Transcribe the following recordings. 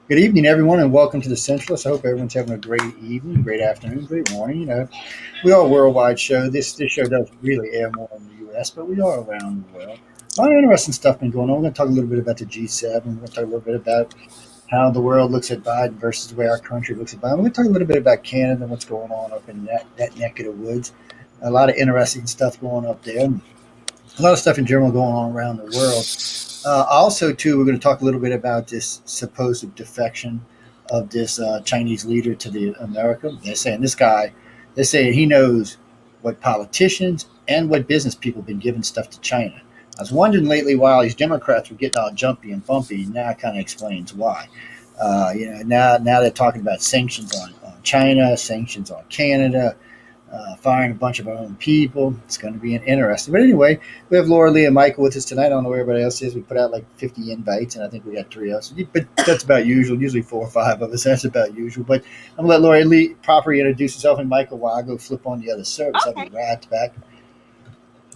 Good evening, everyone, and welcome to the Centralist. I hope everyone's having a great evening, great afternoon, great morning. We are a worldwide show. This show does really air more in the U.S., but we are around the world. A lot of interesting stuff been going on. We're going to talk a little bit about the G7. We're going to talk a little bit about how the world looks at Biden versus the way our country looks at Biden. We're going to talk a little bit about Canada and what's going on up in that neck of the woods. A lot of interesting stuff going up there. A lot of stuff in general going on around the world. Also, too, we're going to talk a little bit about this supposed defection of this Chinese leader to the America. They're saying he knows what politicians and what business people have been giving stuff to China. I was wondering lately why these Democrats were getting all jumpy and bumpy. Now it kind of explains why. Now they're talking about sanctions on China, sanctions on Canada, firing a bunch of our own people. It's going to be an interesting. But anyway, we have Laura Lee and Michael with us tonight. I don't know where everybody else is. We put out like 50 invites, and I think we got three else. But that's about usual. Usually 4 or 5 of us. That's about usual. But I'm going to let Laura Lee properly introduce herself, and Michael, while I go flip on the other service, I'll be Okay. right back.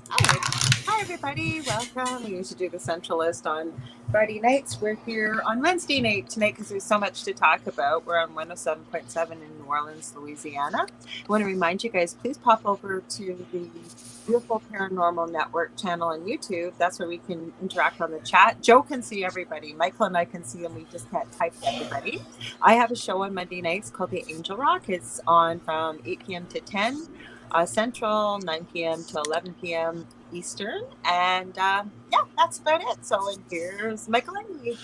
All right. Hi, everybody. Welcome. We used to do the Centralist on Friday nights. We're here on Wednesday night tonight because there's so much to talk about. We're on 107.7 in New Orleans, Louisiana. I want to remind you guys, please pop over to the Beautiful Paranormal Network channel on YouTube. That's where we can interact on the chat. Joe can see everybody. Michael and I can see them. We just can't type to everybody. I have a show on Monday nights called The Angel Rock. It's on from 8 p.m. to 10. Central, 9 p.m. to 11 p.m. Eastern. And yeah, that's about it. So and here's Michael and me.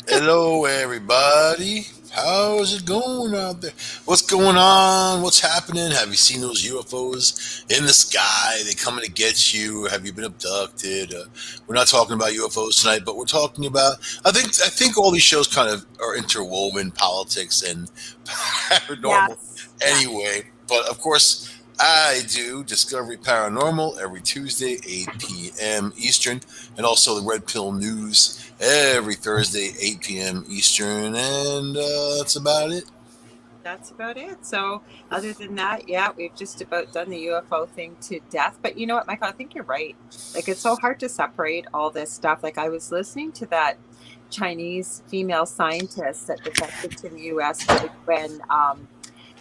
Hello, everybody. How's it going out there? What's going on? What's happening? Have you seen those UFOs in the sky? They coming to get you? Have you been abducted? We're not talking about UFOs tonight, but we're talking about. I think all these shows kind of are interwoven, politics and paranormal. Yes. Anyway, but of course. I do Discovery Paranormal every Tuesday, 8 p.m. Eastern, and also the Red Pill News every Thursday, 8 p.m. Eastern, and that's about it. That's about it. So other than that, yeah, we've just about done the UFO thing to death. But you know what, Michael, I think you're right. Like it's so hard to separate all this stuff. Like I was listening to that Chinese female scientist that defected to the US when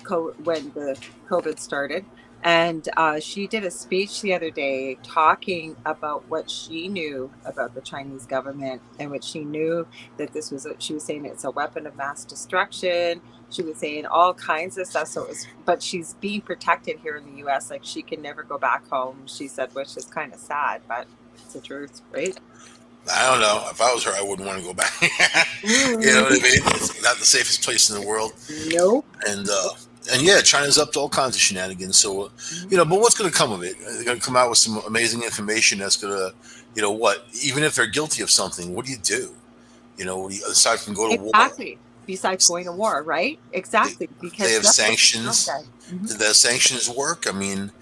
the COVID started. And she did a speech the other day talking about what she knew about the Chinese government and what she knew that she was saying it's a weapon of mass destruction. She was saying all kinds of stuff. But she's being protected here in the US. Like she can never go back home, she said, which is kind of sad, but it's the truth, right? I don't know. If I was her, I wouldn't want to go back. You know what I mean? It's not the safest place in the world. Nope. And yeah, China's up to all kinds of shenanigans. So but what's going to come of it? They're going to come out with some amazing information that's going to, what? Even if they're guilty of something, what do you do? Aside from go to war, Exactly. Besides going to war, right? Exactly. they Because have that's what sanctions. Did the sanctions work? I mean,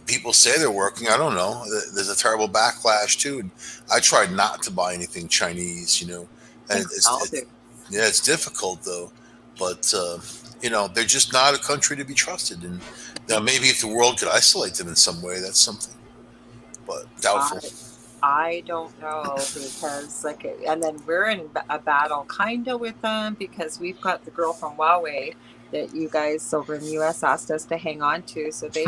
people say they're working. I don't know. There's a terrible backlash too. And I tried not to buy anything Chinese. And yeah, it's difficult though. But they're just not a country to be trusted. And maybe if the world could isolate them in some way, that's something. But doubtful. I don't know because and then we're in a battle kind of with them because we've got the girl from Huawei that you guys over in the US asked us to hang on to. So they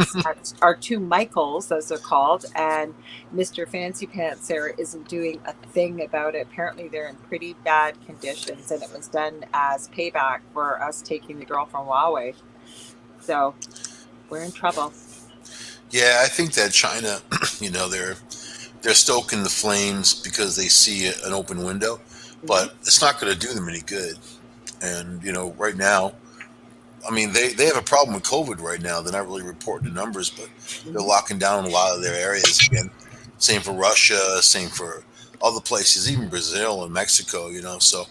are two Michaels, as they're called, and Mr. Fancy Pants there isn't doing a thing about it. Apparently they're in pretty bad conditions and it was done as payback for us taking the girl from Huawei. So we're in trouble. Yeah, I think that China, they're stoking the flames because they see an open window, but it's not going to do them any good. And right now, I mean, they have a problem with COVID right now. They're not really reporting the numbers, but they're locking down a lot of their areas again. Same for Russia, same for other places, even Brazil and Mexico. So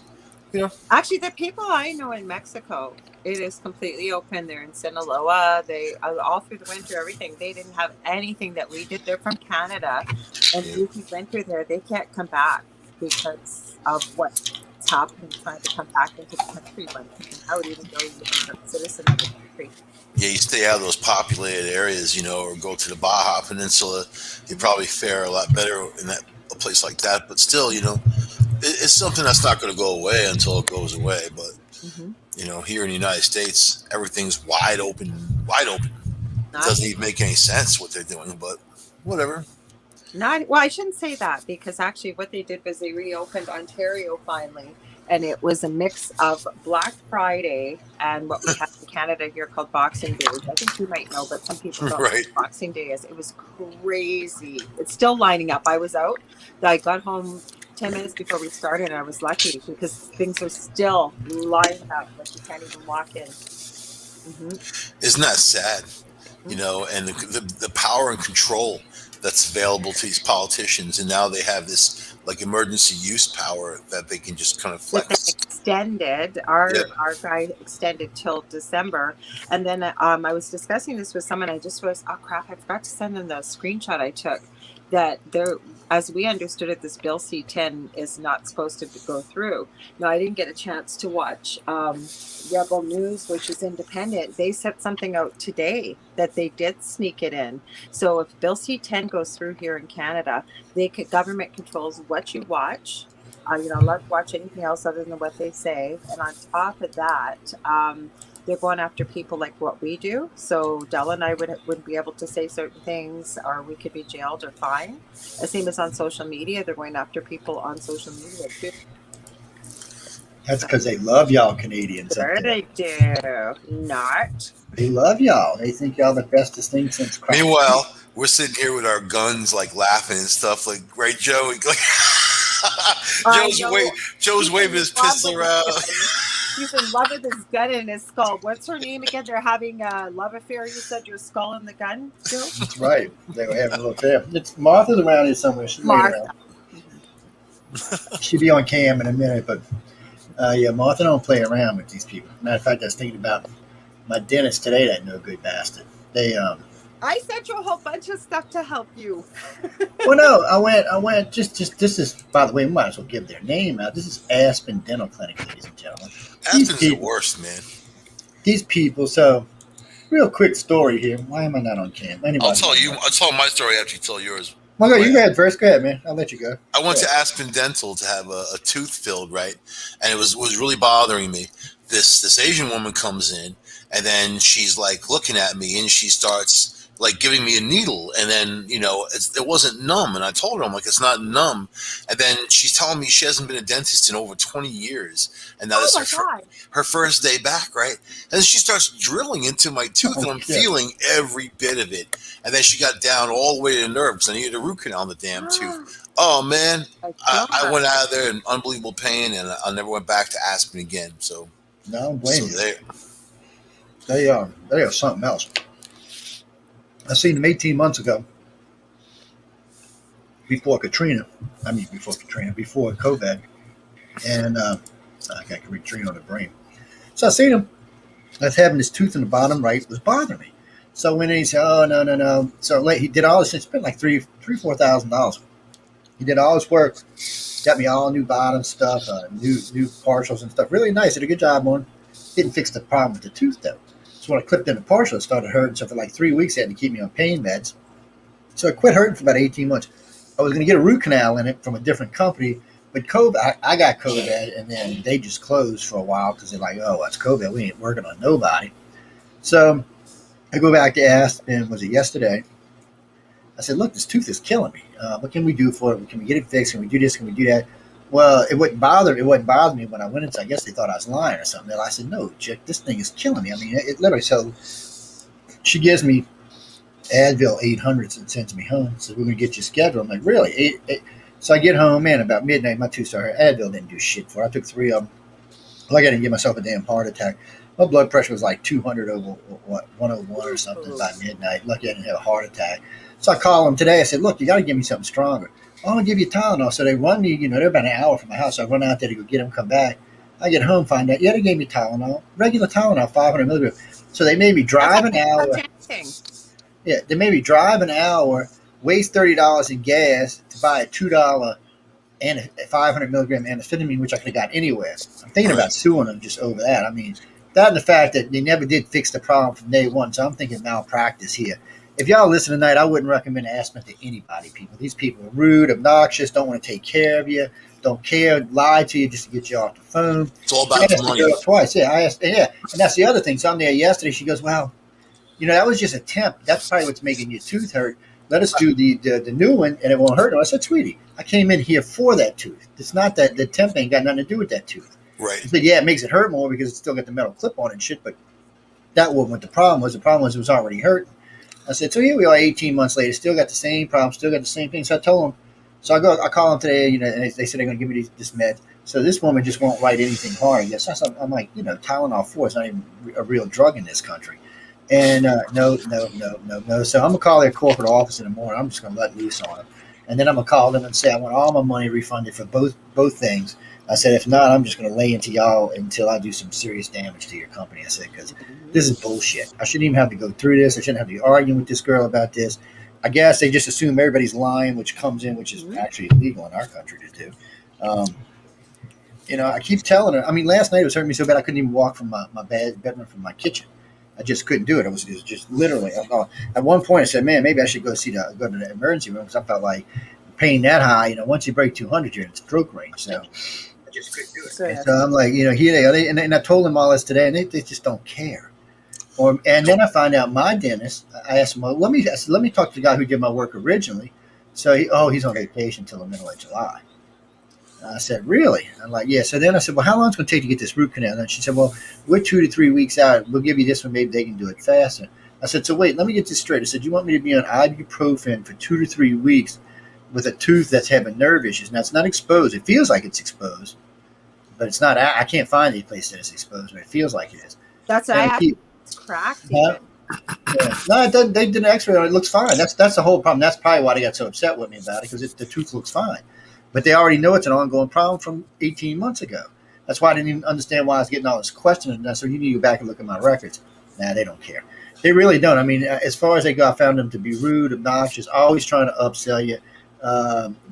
Actually, the people I know in Mexico, it is completely open. They're in Sinaloa. They all through the winter, everything. They didn't have anything that we did. They're from Canada, and if you winter there, they can't come back because of what's happening, trying to come back into the country when out, even though you're a citizen of the country. Yeah, you stay out of those populated areas, or go to the Baja Peninsula. You probably fare a lot better in a place like that. But still, it's something that's not going to go away until it goes away. But Mm-hmm. Here in the United States, everything's wide open, wide open. It doesn't even make any sense what they're doing, but whatever. Well, I shouldn't say that, because actually what they did was they reopened Ontario finally, and it was a mix of Black Friday and what we have in Canada here called Boxing Day, which I think you might know, but some people don't know Right. what Boxing Day is. It was crazy. It's still lining up. I was out. I got home 10 minutes before we started, and I was lucky because things are still lined up. Like, you can't even walk in. Mm-hmm. Isn't that sad? And the power and control that's available to these politicians, and now they have this like emergency use power that they can just kind of That they flex. extended our guy extended till December. And then I was discussing this with someone. I just was, oh crap, I forgot to send them the screenshot I took, that there, as we understood it, this bill C-10 is not supposed to go through. Now, I didn't get a chance to watch Rebel News, which is independent. They set something out today that they did sneak it in. So if bill C-10 goes through here in Canada, government controls what you watch. Let's watch anything else other than what they say. And on top of that, they're going after people like what we do. So Della and I wouldn't be able to say certain things, or we could be jailed or fined. The same as on social media. They're going after people on social media too. That's because they love y'all Canadians. Sure they do. Not. They love y'all. They think y'all the bestest thing since Christ. Meanwhile, we're sitting here with our guns, like laughing and stuff. Like, right, Joe? Like, Joe's waving his pistol around. He's in love with his gun in his skull. What's her name again? They're having a love affair. You said your skull and the gun, Joe? That's right. They were having a little affair. Martha's around here somewhere. She's Martha. She'll be on cam in a minute, but Martha don't play around with these people. Matter of fact, I was thinking about my dentist today, that no good bastard. I sent you a whole bunch of stuff to help you. Well, no, I went, just, this is, by the way, we might as well give their name out. This is Aspen Dental Clinic, ladies and gentlemen. Aspen's the worst, man. These people, so, real quick story here. Why am I not on cam? I'll tell my story after you tell yours. Well, go, you go ahead first. Go ahead, man. I'll let you go. I went to Aspen Dental to have a tooth filled, right? And it was really bothering me. This Asian woman comes in, and then she's like looking at me, and she starts like giving me a needle, and then it wasn't numb, and I told her, I'm like, it's not numb, and then she's telling me she hasn't been a dentist in over 20 years, and now this is her first day back, right? And then she starts drilling into my tooth, and I'm feeling every bit of it, and then she got down all the way to the nerve because I needed a root canal on the damn tooth. Oh man, I went out of there in unbelievable pain, and I never went back to Aspen again. So no, I don't blame you. They are something else. I seen them 18 months ago, before COVID, and I got Katrina on the brain. So I seen him. I was having this tooth in the bottom right was bothering me. So when he said, "Oh no," so like he did all this, he spent like $4,000. He did all his work, got me all new bottom stuff, new partials and stuff. Really nice. Did a good job on. Didn't fix the problem with the tooth though. So when I clipped in the partial, it started hurting. So for like 3 weeks, they had to keep me on pain meds. So I quit hurting for about 18 months. I was going to get a root canal in it from a different company, but I got COVID, and then they just closed for a while because they're like, oh, that's COVID. We ain't working on nobody. So I go back to Aspen, was it yesterday? I said, look, this tooth is killing me. What can we do for it? Can we get it fixed? Can we do this? Can we do that? Well, it wouldn't bother me when I went into. I guess they thought I was lying or something. I said, no, chick, this thing is killing me. I mean, it literally. So she gives me Advil 800s and sends me home. Says, we're going to get you scheduled. I'm like, really? So I get home, man, about midnight, my tooth started. Advil didn't do shit for it. I took 3 of them. Like I didn't give myself a damn heart attack. My blood pressure was like 200 over 101 or something by midnight. Lucky I didn't have a heart attack. So I call them today. I said, look, you got to give me something stronger. I'm going to give you Tylenol. So they run me, they're about an hour from my house. So I run out there to go get them, come back. I get home, find out, they gave me Tylenol, regular Tylenol, 500 milligrams. So they made me drive an hour. Yeah, they made me drive an hour, waste $30 in gas to buy a $2 and a 500 milligram amphetamine, which I could have got anywhere. I'm thinking about suing them just over that. I mean, that and the fact that they never did fix the problem from day one. So I'm thinking malpractice here. If y'all listen tonight, I wouldn't recommend Aspen to anybody, people. These people are rude, obnoxious, don't want to take care of you, don't care, lie to you just to get you off the phone. It's all I about the asked the money. girl twice. Yeah, I asked. Yeah, and that's the other thing. So I'm there yesterday. She goes, well, that was just a temp. That's probably what's making your tooth hurt. Let us do the new one, and it won't hurt. And I said, sweetie, I came in here for that tooth. It's not that the temp ain't got nothing to do with that tooth. Right. She said, yeah, it makes it hurt more because it's still got the metal clip on it and shit, but that wasn't what the problem was. The problem was it was already hurt. I said, so here we are 18 months later, still got the same problem, still got the same thing. So I told them, so I call them today, and they said they're going to give me this med. So this woman just won't write anything hard. Yes, I'm like, Tylenol 4 is not even a real drug in this country. And no. So I'm going to call their corporate office in the morning. I'm just going to let loose on them. And then I'm going to call them and say, I want all my money refunded for both things. I said, if not, I'm just going to lay into y'all until I do some serious damage to your company. I said, because this is bullshit. I shouldn't even have to go through this. I shouldn't have to be arguing with this girl about this. I guess they just assume everybody's lying, which is actually illegal in our country to do. I keep telling her. I mean, last night it was hurting me so bad I couldn't even walk from my bedroom from my kitchen. I just couldn't do it. It was just literally. At one point, I said, "Man, maybe I should go to the emergency room," because I felt like pain that high. Once you break 200, you're in stroke range. So I just couldn't do it. So I'm like, here they are, and I told them all this today, and they just don't care. And then I find out my dentist. I asked him, well, let me talk to the guy who did my work originally. So he's on vacation until the middle of July. I said, really? I'm like, yeah. So then I said, well, how long is it going to take to get this root canal? And she said, well, we're 2 to 3 weeks out. We'll give you this one. Maybe they can do it faster. I said, so wait, let me get this straight. I said, you want me to be on ibuprofen for 2 to 3 weeks with a tooth that's having nerve issues? Now, it's not exposed. It feels like it's exposed, but it's not. I can't find any place that it's exposed, but it feels like it is. That's it's cracked. Yeah. No, they did an X-ray on it. It looks fine. That's the whole problem. That's probably why they got so upset with me about it, because the tooth looks fine. But they already know it's an ongoing problem from 18 months ago. That's why I didn't even understand why I was getting all this questions. And so you need to go back and look at my records. Nah, they don't care. They really don't. I mean, as far as they go, I found them to be rude, obnoxious, always trying to upsell you.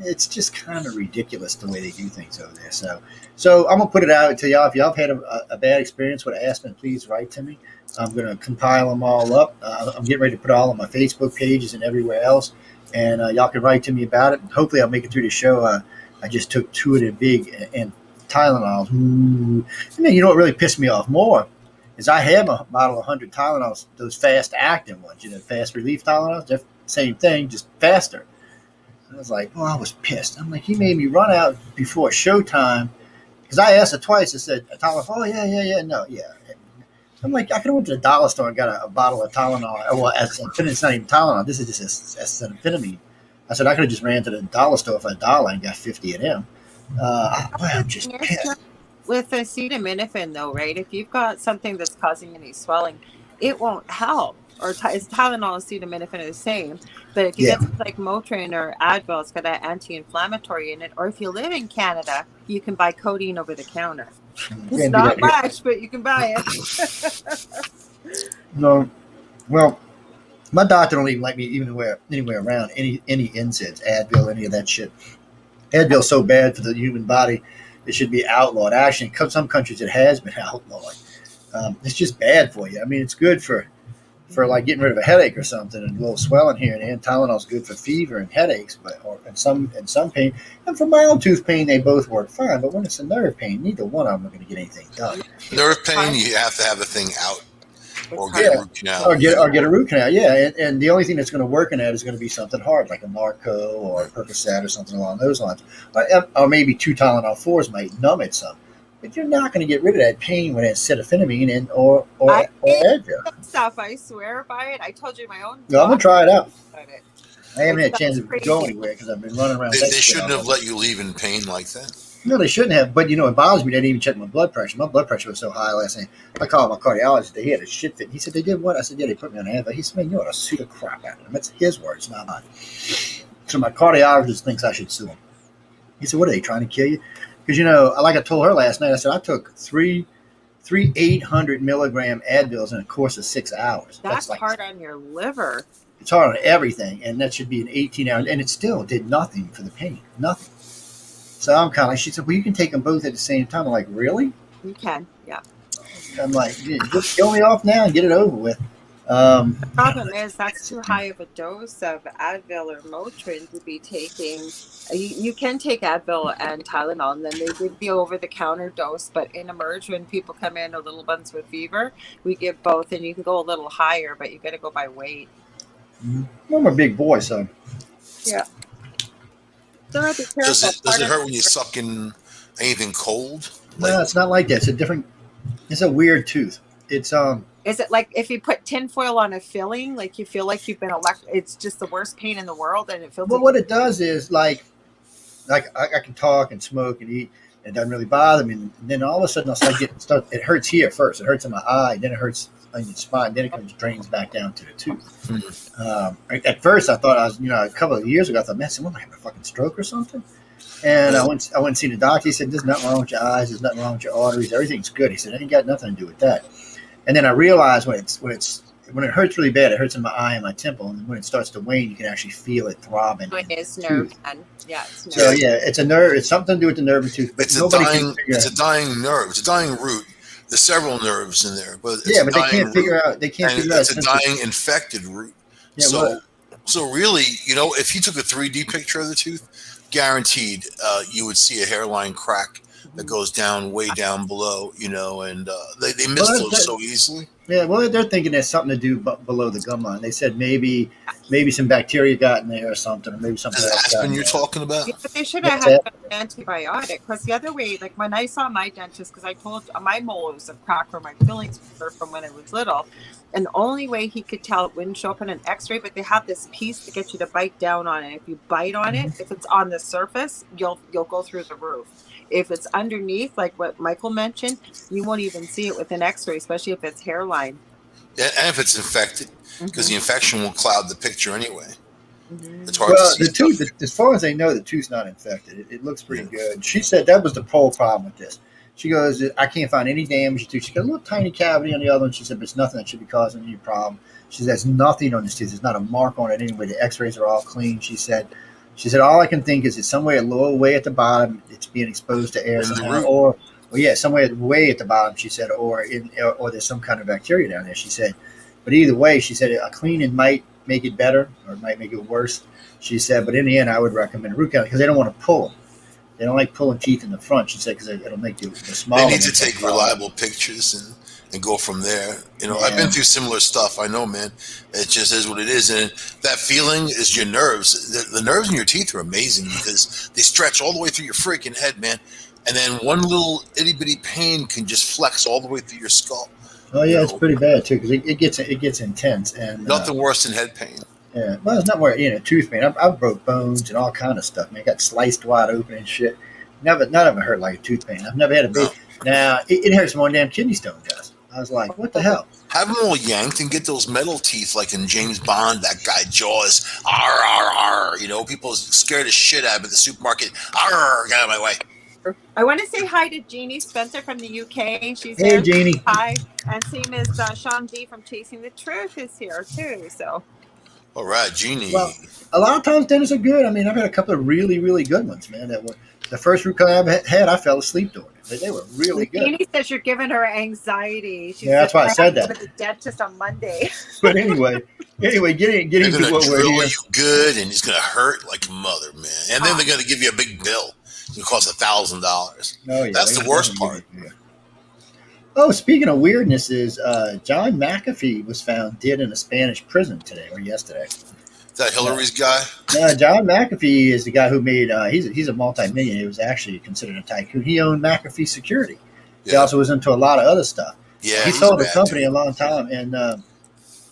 It's just kind of ridiculous the way they do things over there. So I'm going to put it out to y'all. If y'all have had a bad experience with Aspen, please write to me. I'm going to compile them all up. I'm getting ready to put all on my Facebook pages and everywhere else. And y'all can write to me about it. Hopefully I'll make it through the show. I just took 2 of the big and Tylenols. Ooh. And then what really pissed me off more is I have a bottle of 100 Tylenols, those fast-acting ones, fast relief Tylenols. They're the same thing, just faster. And I was like, I was pissed. I'm like, he made me run out before showtime, because I asked her twice. I said, Tylenol, yeah. I'm like, I could have went to the dollar store and got a bottle of Tylenol. Well, it's not even Tylenol. This is just acetaminophen. I said I could have just ran to the dollar store for $1 and got 50 of them. I'm just pissed. With acetaminophen, though, right? If you've got something that's causing any swelling, it won't help. Or Tylenol and acetaminophen are the same. But if you get something like Motrin or Advil, it's got that anti-inflammatory in it. Or if you live in Canada, you can buy codeine over the counter. It's not much, but you can buy it. No. Well, my doctor don't even like me anywhere around any NSAIDs, Advil, any of that shit. Advil's so bad for the human body, it should be outlawed. Actually, in some countries it has been outlawed. It's just bad for you. I mean, it's good for like getting rid of a headache or something, and a little swelling here and there. Tylenol's good for fever and headaches, and some pain. And for mild tooth pain, they both work fine. But when it's a nerve pain, neither one of them are going to get anything done. Nerve pain, you have to have the thing out, or get a root canal, or get a root canal. Yeah, and the only thing that's going to work in that is going to be something hard, like a Narco or a Percocet or something along those lines, or maybe 2 Tylenol 4s might numb it some. But you're not going to get rid of that pain with acetaminophen or Advil. Stuff, I swear by it. I told you my own. No, I'm going to try it out. I haven't had a chance to go anywhere because I've been running around. They shouldn't have let you leave in pain like that. No, they shouldn't have. But, it bothers me. They didn't even check my blood pressure. My blood pressure was so high last night. I called my cardiologist. He had a shit fit. He said, they did what? I said, yeah, they put me on Advil. He said, man, you ought to sue the crap out of him. That's his words, not mine. So my cardiologist thinks I should sue him. He said, what are they, trying to kill you? Because, like I told her last night, I said, I took three 800 milligram Advils in a course of 6 hours. That's like, hard on your liver. It's hard on everything. And that should be an 18 hours. And it still did nothing for the pain. Nothing. So I'm kind of like, she said, well, you can take them both at the same time. I'm like, really? You can, yeah. I'm like, just kill me off now and get it over with. Problem is that's too high of a dose of Advil or Motrin to be taking. You can take Advil and Tylenol, and then they give the over-the-counter dose. But in Emerge, when people come in, or little ones with fever, we give both, and you can go a little higher, but you got to go by weight. I'm a big boy, so Yeah. So be careful. Does it hurt when you suck in anything cold? no, it's not like that. It's a different. It's a weird tooth. It's Is it like if you put tinfoil on a filling, like you feel like you've been it's just the worst pain in the world, and it feels. Well, like what it does is like I can talk and smoke and eat. And it doesn't really bother me. And then all of a sudden, I'll start getting stuff. It hurts here first. It hurts in my eye. Then it hurts on your spine. Then it comes drains back down to the tooth. Mm-hmm. At first, I thought I was, a couple of years ago, I thought, man, someone might have a fucking stroke or something. And I went and seen the doctor. He said, "There's nothing wrong with your eyes. There's nothing wrong with your arteries. Everything's good." He said, "It ain't got nothing to do with that." And then I realized when it hurts really bad, it hurts in my eye and my temple, and when it starts to wane, you can actually feel it throbbing. It's nerve, and it's nerve. So yeah, it's a nerve. It's something to do with the nerve and tooth. But It's a dying nerve. It's a dying root. There's several nerves in there, but they can't figure out. They can't figure out. It's a dying infected root. Yeah, so really, if you took a 3D picture of the tooth, guaranteed you would see a hairline crack that goes way down below, and they miss those so easily. Yeah, well, they're thinking there's something to do below the gum line. They said maybe some bacteria got in there or something, or maybe something else. That's you're talking about? Yeah, but they should have had an antibiotic. Because the other way, like when I saw my dentist, because I told my mole was a crack where my fillings were from when I was little, and the only way he could tell, it wouldn't show up in an X-ray, but they have this piece to get you to bite down on it. If you bite on it, if it's on the surface, you'll go through the roof. If it's underneath, like what Michael mentioned, you won't even see it with an X-ray, especially if it's hairline. Yeah, and if it's infected, because the infection will cloud the picture anyway. Mm-hmm. It's hard to see. The tooth, as far as they know, the tooth's not infected. It looks pretty good. She said that was the whole problem with this. She goes, I can't find any damage to it. She got a little tiny cavity on the other one. She said, but it's nothing that should be causing any problem. She said, there's nothing on this tooth. There's not a mark on it anyway. The X-rays are all clean. She said, all I can think is it's somewhere low way at the bottom. It's being exposed to air somehow, or somewhere way at the bottom. She said, or there's some kind of bacteria down there. She said, but either way, she said a cleaning might make it better or it might make it worse. She said, but in the end, I would recommend a root canal because they don't want to pull them. They don't like pulling teeth in the front. She said because it'll make the small. They need to take reliable pictures and go from there. I've been through similar stuff. I know, man. It just is what it is. And that feeling is your nerves. The nerves in your teeth are amazing because they stretch all the way through your freaking head, man. And then one little itty-bitty pain can just flex all the way through your skull. Oh, yeah, it's pretty bad, too, because it gets intense. And nothing worse than head pain. Yeah, well, it's not more, tooth pain. I've broke bones and all kind of stuff, man. Got sliced wide open and shit. None of it hurt like a tooth pain. I've never had a big. No. Now, it hurts more than damn kidney stone does. I was like, what the hell? Have them all yanked and get those metal teeth like in James Bond, that guy Jaws. Arr, arr, arr. People scared the shit out of me at the supermarket. Arr, get out of my way. I want to say hi to Jeannie Spencer from the UK. She's hey, here. Jeannie. Hi. And same as Sean D from Chasing the Truth is here, too. So. All right, Jeannie. Well, a lot of times dentists are good. I mean, I've had a couple of really, really good ones, man. That were the first root canal I had. I fell asleep doing it. They were really good. Jeannie says you're giving her anxiety. Yeah, that's why I said that. To the dentist on Monday. But anyway, getting to what we're here. You good, and it's gonna hurt like a mother, man. And then they're gonna give you a big bill. It costs $1,000. Oh yeah, that's the worst part. Oh, speaking of weirdnesses, John McAfee was found dead in a Spanish prison today or yesterday. Is that Hillary's guy? John McAfee is the guy who made. He's a multi-millionaire. He was actually considered a tycoon. He owned McAfee Security. Yeah. He also was into a lot of other stuff. Yeah, he sold the company a long time, and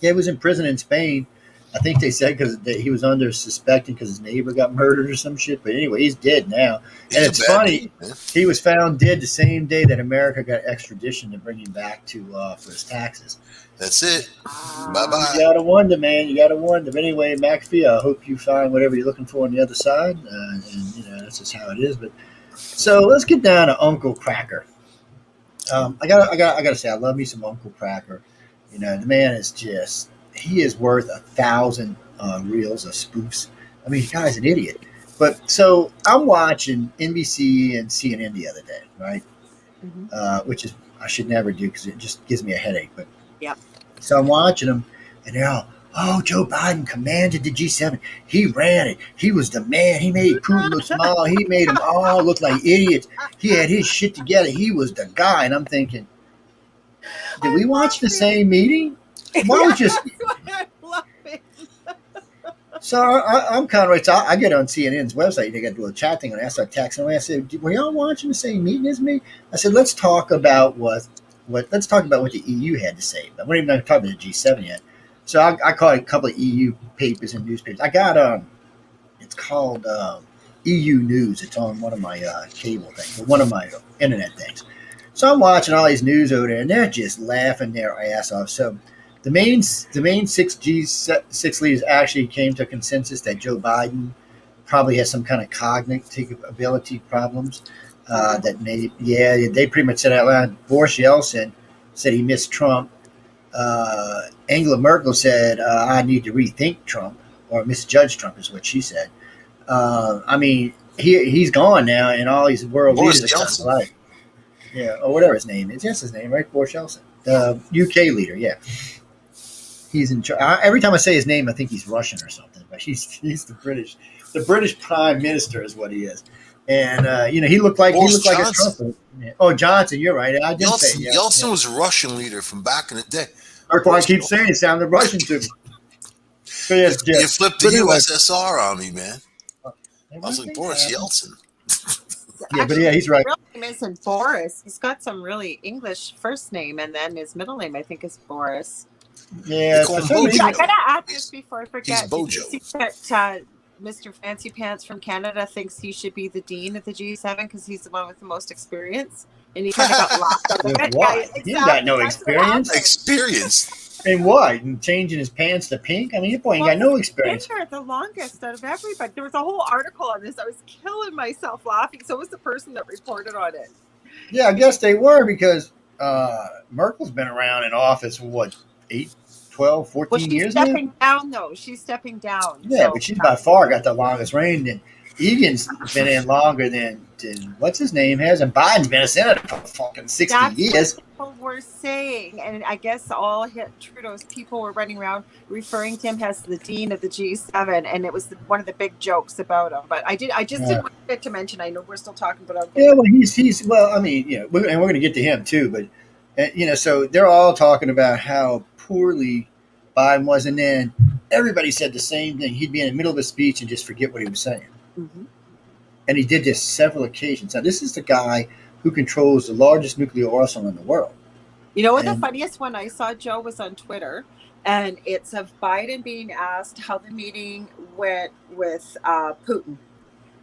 he was in prison in Spain. I think they said because he was under suspecting because his neighbor got murdered or some shit. But anyway, he's dead now. And it's funny, he was found dead the same day that America got extradition to bring him back to for his taxes. That's it. Bye-bye. You gotta wonder, man. You gotta wonder. But anyway, McAfee, I hope you find whatever you're looking for on the other side. And that's just how it is. But so let's get down to Uncle Cracker. I gotta say, I love me some Uncle Cracker. The man is just. He is worth 1,000 reels of spoofs. I mean, the guy's an idiot. But so I'm watching NBC and CNN the other day, right? Mm-hmm. Which is I should never do because it just gives me a headache. But yep. So I'm watching them, And they're all, oh, Joe Biden commanded the G7. He ran it. He was the man. He made Putin look small. He made them all look like idiots. He had his shit together. He was the guy. And I'm thinking, did we watch the same meeting? Why would just... I love it. So I'm kind of right. So I get on CNN's website. They got to do a chat thing, and I start texting away. I said, "Were y'all watching the same meeting as me?" I said, "Let's talk about what the EU had to say." But we're not even talking about the G7 yet. So I caught a couple of EU papers and newspapers. I got it's called EU News. It's on one of my cable things, or one of my internet things. So I'm watching all these news over there, and they're just laughing their ass off. So the main six G6 leaders actually came to a consensus that Joe Biden probably has some kind of cognitive ability problems. They pretty much said out loud. Boris Yeltsin said he missed Trump. Angela Merkel said, I need to rethink Trump, or misjudge Trump is what she said. I mean, he's gone now, and all these world Boris leaders are Johnson. kind of like, yeah, or whatever his name is. That's his name, right? Boris Johnson, the UK leader, yeah. He's in charge. Every time I say his name, I think he's Russian or something, but he's the British Prime Minister is what he is. And he looked like a Trump. Oh, Johnson, you're right. I did say Yeltsin was a Russian leader from back in the day. That's why I keep saying it sounded Russian to me. So yes, You flipped the USSR on me, man. I was like, Boris Yeltsin. Yeah, but yeah, he's right. His real name isn't Boris. He's got some really English first name, and then his middle name, I think, is Boris. Yeah, I gotta add this before I forget. He's Bojo. Did you see that Mr. Fancy Pants from Canada thinks he should be the dean of the G7 because he's the one with the most experience, and he kind of got lost out of it. Why? Yeah, exactly. He got no experience. Experience. And what? And changing his pants to pink? I mean, your boy ain't got no experience. Been there the longest out of everybody. There was a whole article on this. I was killing myself laughing. So was the person that reported on it. Yeah, I guess they were because Merkel's been around in office for what, 8, 12, 14 years now? She's stepping down, though. She's stepping down. Yeah, but she's by far got the longest reign. And Egan's been in longer than what's his name has, and Biden's been a senator for fucking 60 years. What people were saying, and I guess all Trudeau's people were running around referring to him as the dean of the G7, and it was one of the big jokes about him. But I just didn't want to mention. I know we're still talking about. Yeah, well, he's well. I mean, and we're going to get to him too. But so they're all talking about how poorly Biden was, and then everybody said the same thing. He'd be in the middle of a speech and just forget what he was saying. Mm-hmm. And he did this several occasions. Now, this is the guy who controls the largest nuclear arsenal in the world. You know what? The funniest one I saw, Joe, was on Twitter, and it's of Biden being asked how the meeting went with Putin.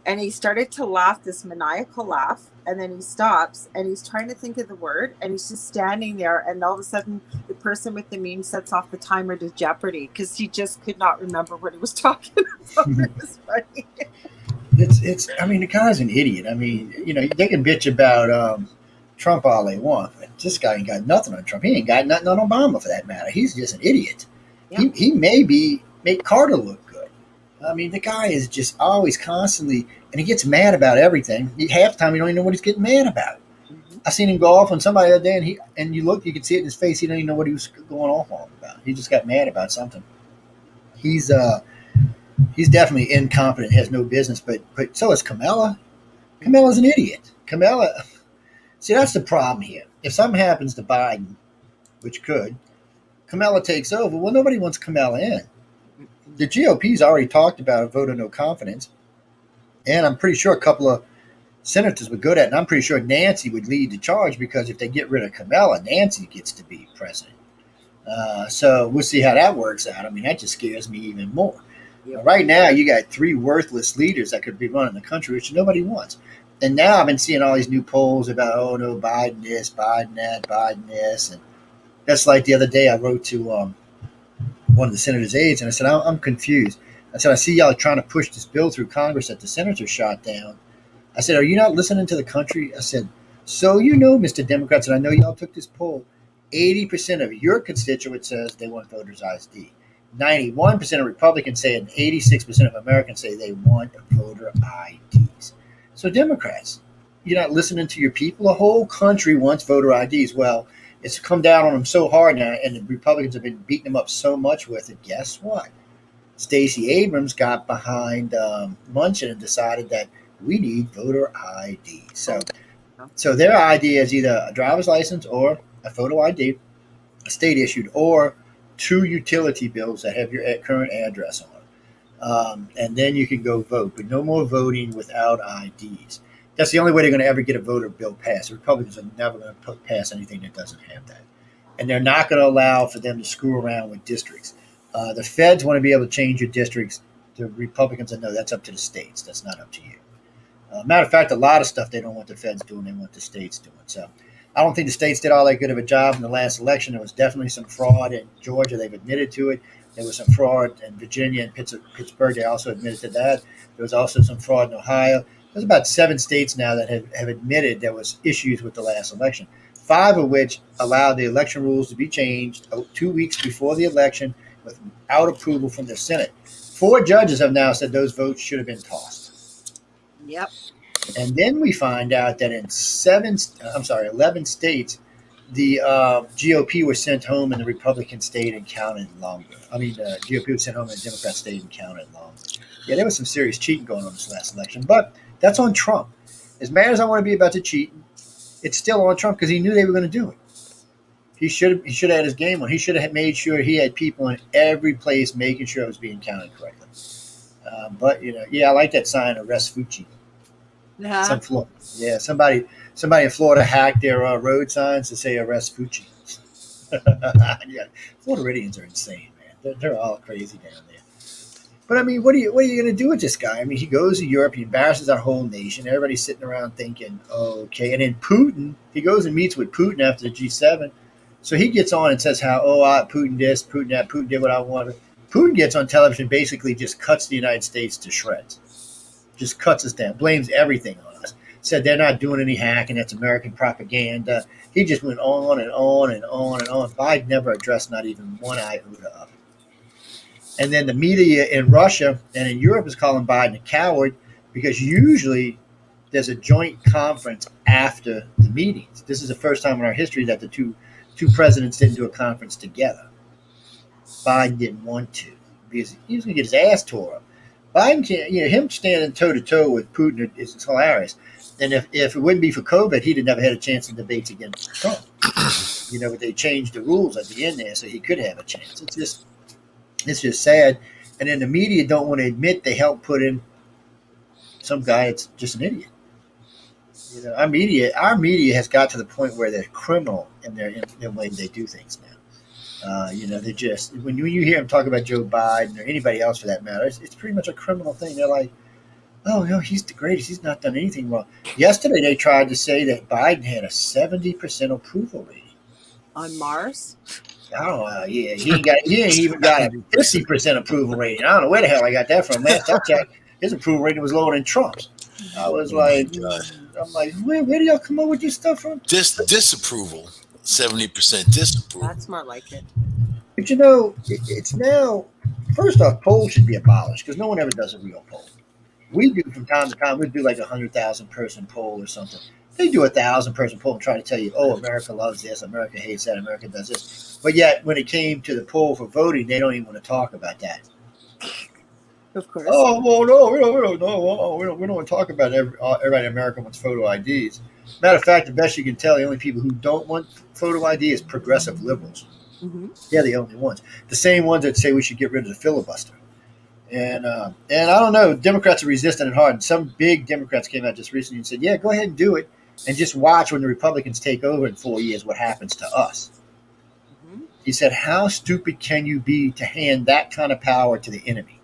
And he started to laugh, this maniacal laugh, and then he stops, and he's trying to think of the word, and he's just standing there, and all of a sudden, the person with the meme sets off the timer to Jeopardy, because he just could not remember what he was talking about. It was funny. I mean, the guy's an idiot. I mean, they can bitch about Trump all they want, but this guy ain't got nothing on Trump. He ain't got nothing on Obama for that matter. He's just an idiot. Yeah. He make Carter look good. I mean, the guy is just always constantly, and he gets mad about everything. Half the time, you don't even know what he's getting mad about. Mm-hmm. I seen him go off on somebody the other day, and you can see it in his face. He don't even know what he was going off on about. He just got mad about something. He's definitely incompetent, has no business, but so is Kamala. Kamala's an idiot. See, that's the problem here. If something happens to Biden, which could, Kamala takes over. Well, nobody wants Kamala in. The GOP's already talked about a vote of no confidence, and I'm pretty sure a couple of senators would go at it, and I'm pretty sure Nancy would lead the charge because if they get rid of Kamala, Nancy gets to be president. So we'll see how that works out. I mean, that just scares me even more. Right now, you got 3 worthless leaders that could be running the country, which nobody wants. And now I've been seeing all these new polls about, oh, no, Biden this, Biden that, Biden this. And that's like the other day I wrote to one of the senator's aides, and I said, I'm confused. I said, I see y'all trying to push this bill through Congress that the senator shot down. I said, are you not listening to the country? I said, so Mr. Democrats, and I know y'all took this poll, 80% of your constituents says they want voters' ID. 91% of Republicans say it, and 86% of Americans say they want voter IDs. So Democrats, you're not listening to your people. The whole country wants voter IDs. Well, It's come down on them so hard now, and the Republicans have been beating them up so much with it. Guess what? Stacey Abrams got behind Munchin and decided that we need voter ID. So their ID is either a driver's license or a photo ID, a state issued, or 2 utility bills that have your current address on it. And then you can go vote, but no more voting without IDs. That's the only way they're going to ever get a voter bill passed. The Republicans are never going to pass anything that doesn't have that. And they're not going to allow for them to screw around with districts. The feds want to be able to change your districts. The Republicans know that's up to the states. That's not up to you. Matter of fact, a lot of stuff they don't want the feds doing. They want the states doing. So I don't think the states did all that good of a job in the last election. There was definitely some fraud in Georgia. They've admitted to it. There was some fraud in Virginia and Pittsburgh. They also admitted to that. There was also some fraud in Ohio. There's about 7 states now that have admitted there was issues with the last election, 5 of which allowed the election rules to be changed 2 weeks before the election without approval from the Senate. 4 judges have now said those votes should have been tossed. Yep. And then we find out that in 11 states, the GOP was sent home and the Republican stayed and counted longer. The GOP was sent home and the Democrats stayed and counted longer. Yeah, there was some serious cheating going on this last election, but that's on Trump. As mad as I want to be about the cheating, it's still on Trump because he knew they were going to do it. He should have had his game on. He should have made sure he had people in every place making sure it was being counted correctly. But I like that sign, arrest Fucci. Somebody in Florida hacked their road signs to say arrest Fucci. Yeah, Floridians are insane, man. They're all crazy down there. But what are you going to do with this guy? He goes to Europe, he embarrasses our whole nation. Everybody's sitting around thinking, okay. And then Putin, he goes and meets with Putin after the G7. So he gets on and says how, Putin this, Putin that, Putin did what I wanted. Putin gets on television, basically just cuts the United States to shreds. Just cuts us down, blames everything on us. Said they're not doing any hacking, that's American propaganda. He just went on and on and on and on. Biden never addressed not even one iota of it. And then the media in Russia and in Europe is calling Biden a coward because usually there's a joint conference after the meetings. This is the first time in our history that the two presidents didn't do a conference together. Biden didn't want to because he was going to get his ass tore up. Biden can't, him standing toe to toe with Putin is hilarious. And if it wouldn't be for COVID, he'd have never had a chance in debates against Trump. But they changed the rules at the end there so he could have a chance. It's just sad. And then the media don't want to admit they helped put in some guy that's just an idiot. Our media has got to the point where they're criminal in the way they do things now. They just when you hear them talk about Joe Biden or anybody else for that matter, it's pretty much a criminal thing. They're like, oh no, he's the greatest. He's not done anything wrong. Yesterday they tried to say that Biden had a 70% approval rating on Mars. I don't know. Yeah, he ain't even got a 50% approval rating. I don't know where the hell I got that from. Last I checked, his approval rating was lower than Trump's. I was like, where do y'all come up with this stuff from? Disapproval, 70% disapproval. That's more like it. But it's now. First off, polls should be abolished because no one ever does a real poll. We do from time to time. We do like 100,000 person poll or something. They do 1,000 person poll and try to tell you, America loves this, America hates that, America does this. But yet, when it came to the poll for voting, they don't even want to talk about that. Of course. Oh, well, no, we don't want to talk about everybody in America wants photo IDs. Matter of fact, the best you can tell, the only people who don't want photo ID is progressive liberals. Mm-hmm. They're the only ones. The same ones that say we should get rid of the filibuster. And I don't know, Democrats are resisting it hard. And some big Democrats came out just recently and said, yeah, go ahead and do it. And just watch when the Republicans take over in 4 years what happens to us. Mm-hmm. He said, how stupid can you be to hand that kind of power to the enemy?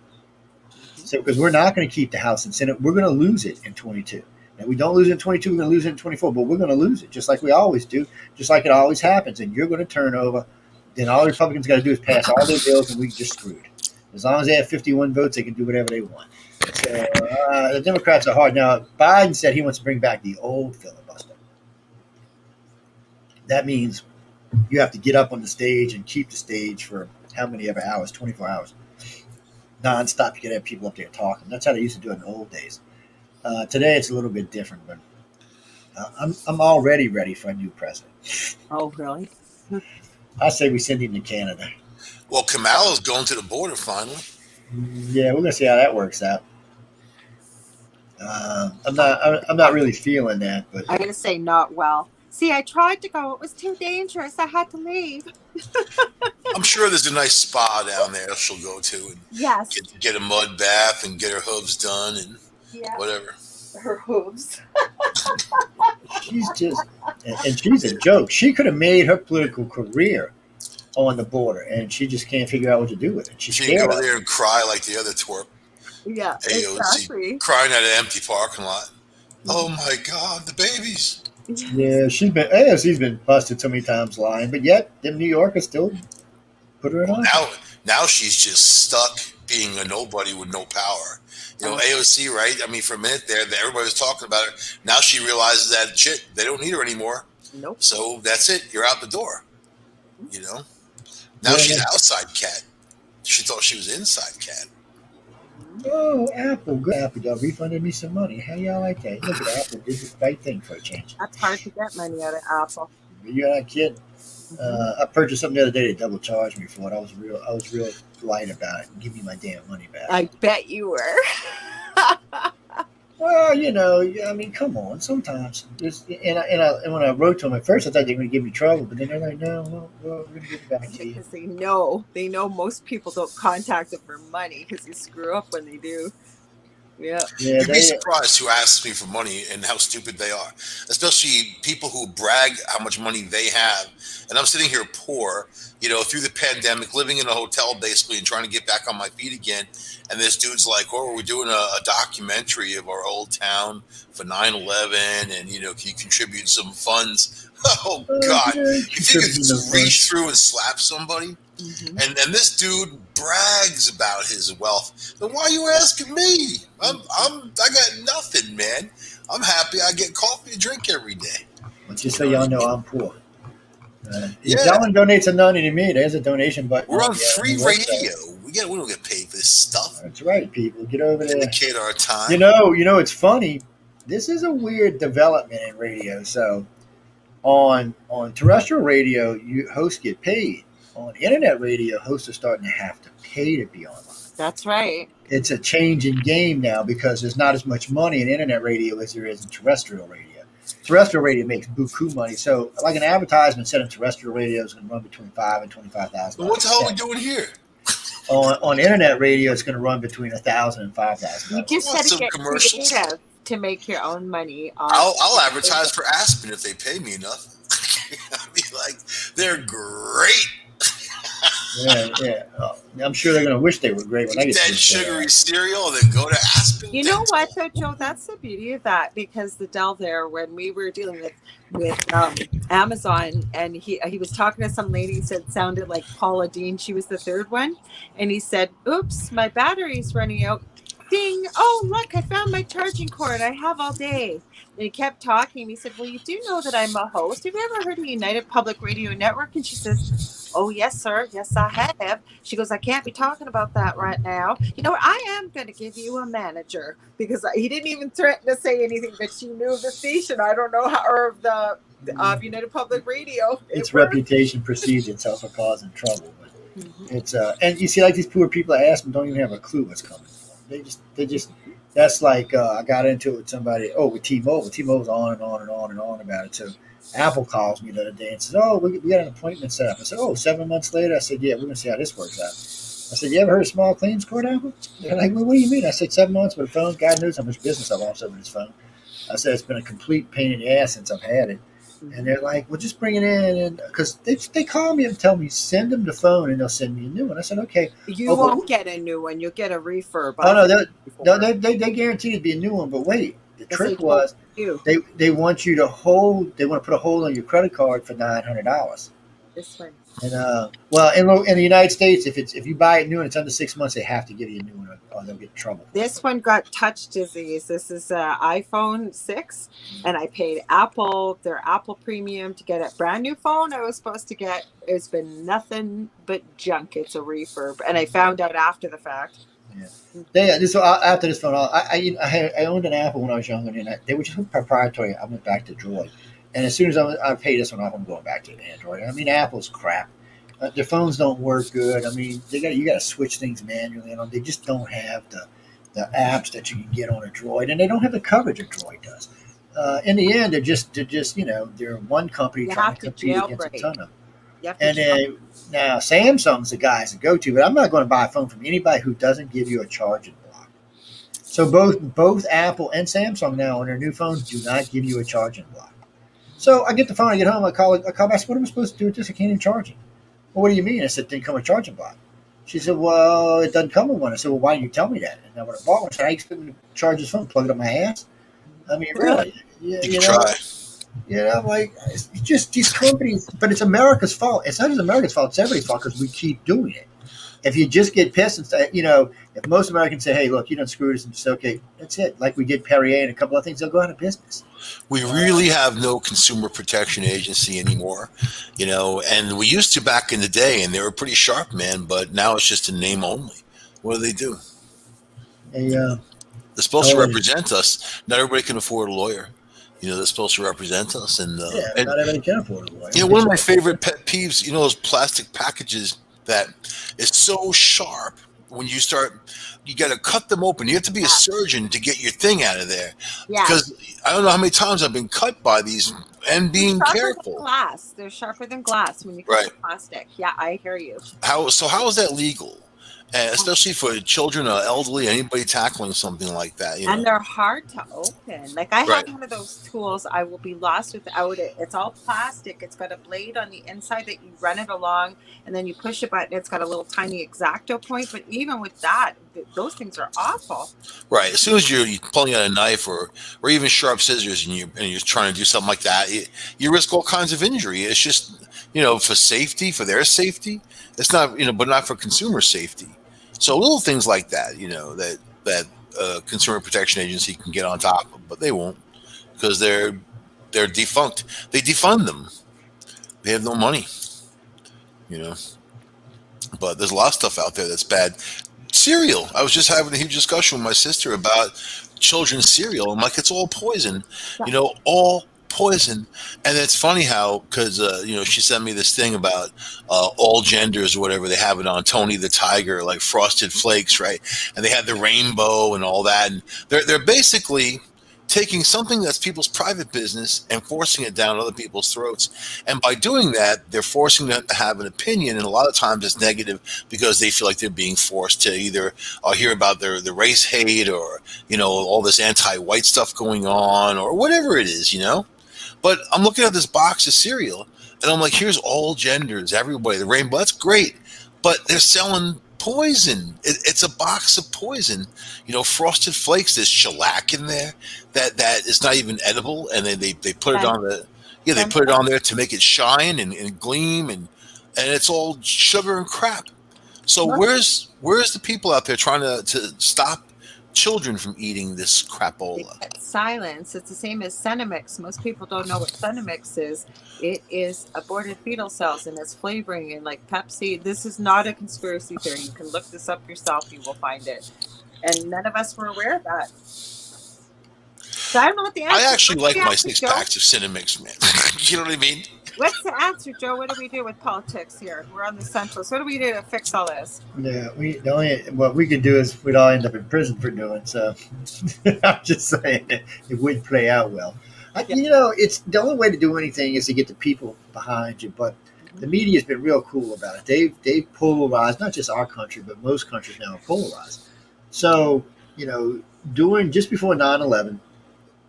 Mm-hmm. So, because we're not going to keep the House and Senate. We're going to lose it in 22. And we don't lose it in 22, we're going to lose it in 24. But we're going to lose it just like we always do, just like it always happens. And you're going to turn over. Then all the Republicans got to do is pass all their bills and we're just screwed. As long as they have 51 votes, they can do whatever they want. So the Democrats are hard. Now, Biden said he wants to bring back the old filibuster. That means you have to get up on the stage and keep the stage for how many ever hours, 24 hours. Non-stop, you can have people up there talking. That's how they used to do it in the old days. Today, it's a little bit different, but I'm already ready for a new president. Oh, really? I say we send him to Canada. Well, Kamala's going to the border finally. Yeah, we're gonna see how that works out. I'm not really feeling that, but I'm going to say not well. See, I tried to go. It was too dangerous. I had to leave. I'm sure there's a nice spa down there she'll go to and Yes. get a mud bath and get her hooves done and Yeah. whatever. Her hooves. she's just, and she's a joke. She could have made her political career on the border, and she just can't figure out what to do with it. She's She scared can of go it. there and cry like the other twerp. Yeah, AOC, exactly. crying at an empty parking lot. Oh my God, the babies. Yeah, AOC's been busted so many times lying, but yet them New Yorkers still put her in office. Now she's just stuck being a nobody with no power. You know, AOC, right? I mean, for a minute there, everybody was talking about her. Now she realizes that shit, they don't need her anymore. Nope. So that's it. You're out the door. You know. Now she's outside cat. She thought she was inside cat. Oh, Apple, good Apple, y'all refunded me some money. How y'all like that? Look at Apple did the right thing for a change. That's hard to get money out of Apple. You're not kidding. I purchased something the other day. They double charged me for it. I was real polite about it. Give me my damn money back. I bet you were. Well, you know, I mean, come on. Sometimes, and when I wrote to them at first, I thought they were going to give me trouble, but then they're like, "No, we're going to give it back to you." Because they know most people don't contact them for money because they screw up when they do. Yeah. You'd be surprised who asks me for money and how stupid they are, especially people who brag how much money they have. And I'm sitting here poor, you know, through the pandemic, living in a hotel basically and trying to get back on my feet again. And this dude's like, "Oh, we're doing a documentary of our old town for 9/11, and you know, can you contribute some funds?" Oh God! You think you could reach through and slap somebody? Mm-hmm. And this dude brags about his wealth. Then why are you asking me? I got nothing, man. I'm happy I get coffee to drink every day. Well, just so y'all know, I'm poor. If y'all want to donate some money to me, there's a donation button. We're on free radio. We don't get paid for this stuff. That's right, people. Get over there. Dedicate our time. You know, it's funny. This is a weird development in radio. So, on terrestrial radio, hosts get paid. On internet radio, hosts are starting to have to pay to be online. That's right. It's a changing game now because there's not as much money in internet radio as there is in terrestrial radio. Terrestrial radio makes buku money. So, like an advertisement said on terrestrial radio is going to run between $5,000 and $25,000. Well, what the hell are we doing here? On internet radio, it's going to run between $1,000 and $5,000. You just got to get creative to make your own money. I'll advertise for Aspen if they pay me enough. I'll be like, they're great. Yeah. I'm sure they're going to wish they were great when I get that sugary cereal, then go to Aspen. You know what, though, Joe? That's the beauty of that, because the Dell there, when we were dealing with Amazon, and he was talking to some lady, said sounded like Paula Dean. She was the third one, and he said, "Oops, my battery's running out. Ding! Oh, look, I found my charging cord. I have all day." And he kept talking. He said, "Well, you do know that I'm a host. Have you ever heard of United Public Radio Network?" And she says, "Oh, yes, sir. Yes, I have." She goes, "I can't be talking about that right now. You know, I am going to give you a manager," because he didn't even threaten to say anything, but she knew of the station. I don't know how, or of the United Public Radio. Its reputation precedes itself for causing trouble. But it's and you see, like these poor people that ask them don't even have a clue what's coming. They just. That's like I got into it with somebody. Oh, with T-Mobile. T-Mobile's on and on and on and on about it. So Apple calls me the other day and says, "Oh, we got an appointment set up." I said, "Oh, 7 months later." I said, "Yeah, we're gonna see how this works out." I said, "You ever heard of small claims court, Apple?" They're like, "Well, what do you mean?" I said, 7 months with a phone. God knows how much business I've lost over this phone. I said, "It's been a complete pain in the ass since I've had it." And they're like, "Well, just bring it in," and because they call me and tell me send them the phone and they'll send me a new one. I said, "Okay." You won't get a new one. You'll get a refurb. Oh no, they guaranteed it'd be a new one. But wait, the trick was they want you to hold. They want to put a hold on your credit card for $900. This one. And well, in the United States, if you buy it new and it's under 6 months, they have to give you a new one, or they'll get in trouble. This one got touch disease. This is an iPhone 6, and I paid their Apple Premium to get a brand new phone. I was supposed to get. It's been nothing but junk. It's a refurb, and I found out after the fact. Yeah. After this phone, I owned an Apple when I was younger, and they were just proprietary. I went back to Droid. And as soon as I pay this one off, I'm going back to Android. I mean, Apple's crap. Their phones don't work good. I mean, you got to switch things manually on them. They just don't have the apps that you can get on a Droid, and they don't have the coverage a Droid does. In the end, they're one company You trying have to to compete against a jailbreak. ton of. You have to And then now Samsung's the guys to go to, but I'm not going to buy a phone from anybody who doesn't give you a charging block. So both Apple and Samsung now on their new phones do not give you a charging block. So I get the phone, I get home, I call back. I said, what am I supposed to do with this? I can't even charge it. Well, what do you mean? I said, it didn't come with a charging block. She said, well, it doesn't come with one. I said, well, why didn't you tell me that? And then when I bought one, I said, I expect me to charge this phone, plug it up my ass. I mean, really? You can try. Like, it's just these companies, but it's America's fault. It's not just America's fault, it's everybody's fault because we keep doing it. If you just get pissed and say, if most Americans say, hey, look, you don't screw this and just okay, that's it. Like we did Perrier and a couple of things, they'll go out of business. We really have no consumer protection agency anymore, and we used to back in the day, and they were pretty sharp, man, but now it's just a name only. What do? They're supposed to represent us. Not everybody can afford a lawyer. They're supposed to represent us. And not everybody can afford a lawyer. One of my favorite pet peeves, those plastic packages that is so sharp when you got to cut them open. You have to be a surgeon to get your thing out of there. Yeah. Because I don't know how many times I've been cut by these and being careful. Glass. They're sharper than glass when you cut plastic. Yeah, I hear you. How is that legal? Especially for children or elderly, anybody tackling something like that. And they're hard to open. Like I have one of those tools. I will be lost without it. It's all plastic. It's got a blade on the inside that you run it along, and then you push a button. It's got a little tiny X-Acto point. But even with that, those things are awful. Right. As soon as you're pulling out a knife or even sharp scissors and you're trying to do something like that, you risk all kinds of injury. It's just for safety, for their safety. It's not but not for consumer safety. So little things like that, that Consumer Protection Agency can get on top of, but they won't because they're defunct. They defund them. They have no money, But there's a lot of stuff out there that's bad. Cereal. I was just having a huge discussion with my sister about children's cereal. I'm like, it's all poison, all poison. And it's funny how, because she sent me this thing about all genders or whatever. They have it on Tony the Tiger, like Frosted Flakes, right? And they had the rainbow and all that. And they're basically taking something that's people's private business and forcing it down other people's throats. And by doing that, they're forcing them to have an opinion. And a lot of times it's negative because they feel like they're being forced to either hear about the race hate or, all this anti-white stuff going on or whatever it is, But I'm looking at this box of cereal and I'm like, here's all genders, everybody, the rainbow. That's great. But they're selling poison. It's a box of poison. Frosted Flakes, there's shellac in there that is not even edible. And then they put it on they put it on there to make it shine and gleam and it's all sugar and crap. So where's the people out there trying to stop children from eating this crapola? Silence. It's the same as Cenemix. Most people don't know what Cenemix is. It is aborted fetal cells and it's flavoring and like Pepsi. This is not a conspiracy theory. You can look this up yourself. You will find it. And none of us were aware of that. So I don't know what the answer is. I actually like my 6 packs of Cinemix, man. You know what I mean? What's the answer, Joe? What do we do with politics here? We're on the Centralist. What do we do to fix all this? Yeah, what we could do is we'd all end up in prison for doing so. I'm just saying it would play out well. It's the only way to do anything is to get the people behind you. But the media's been real cool about it. They've polarized not just our country, but most countries now are polarized. So just before 9/11,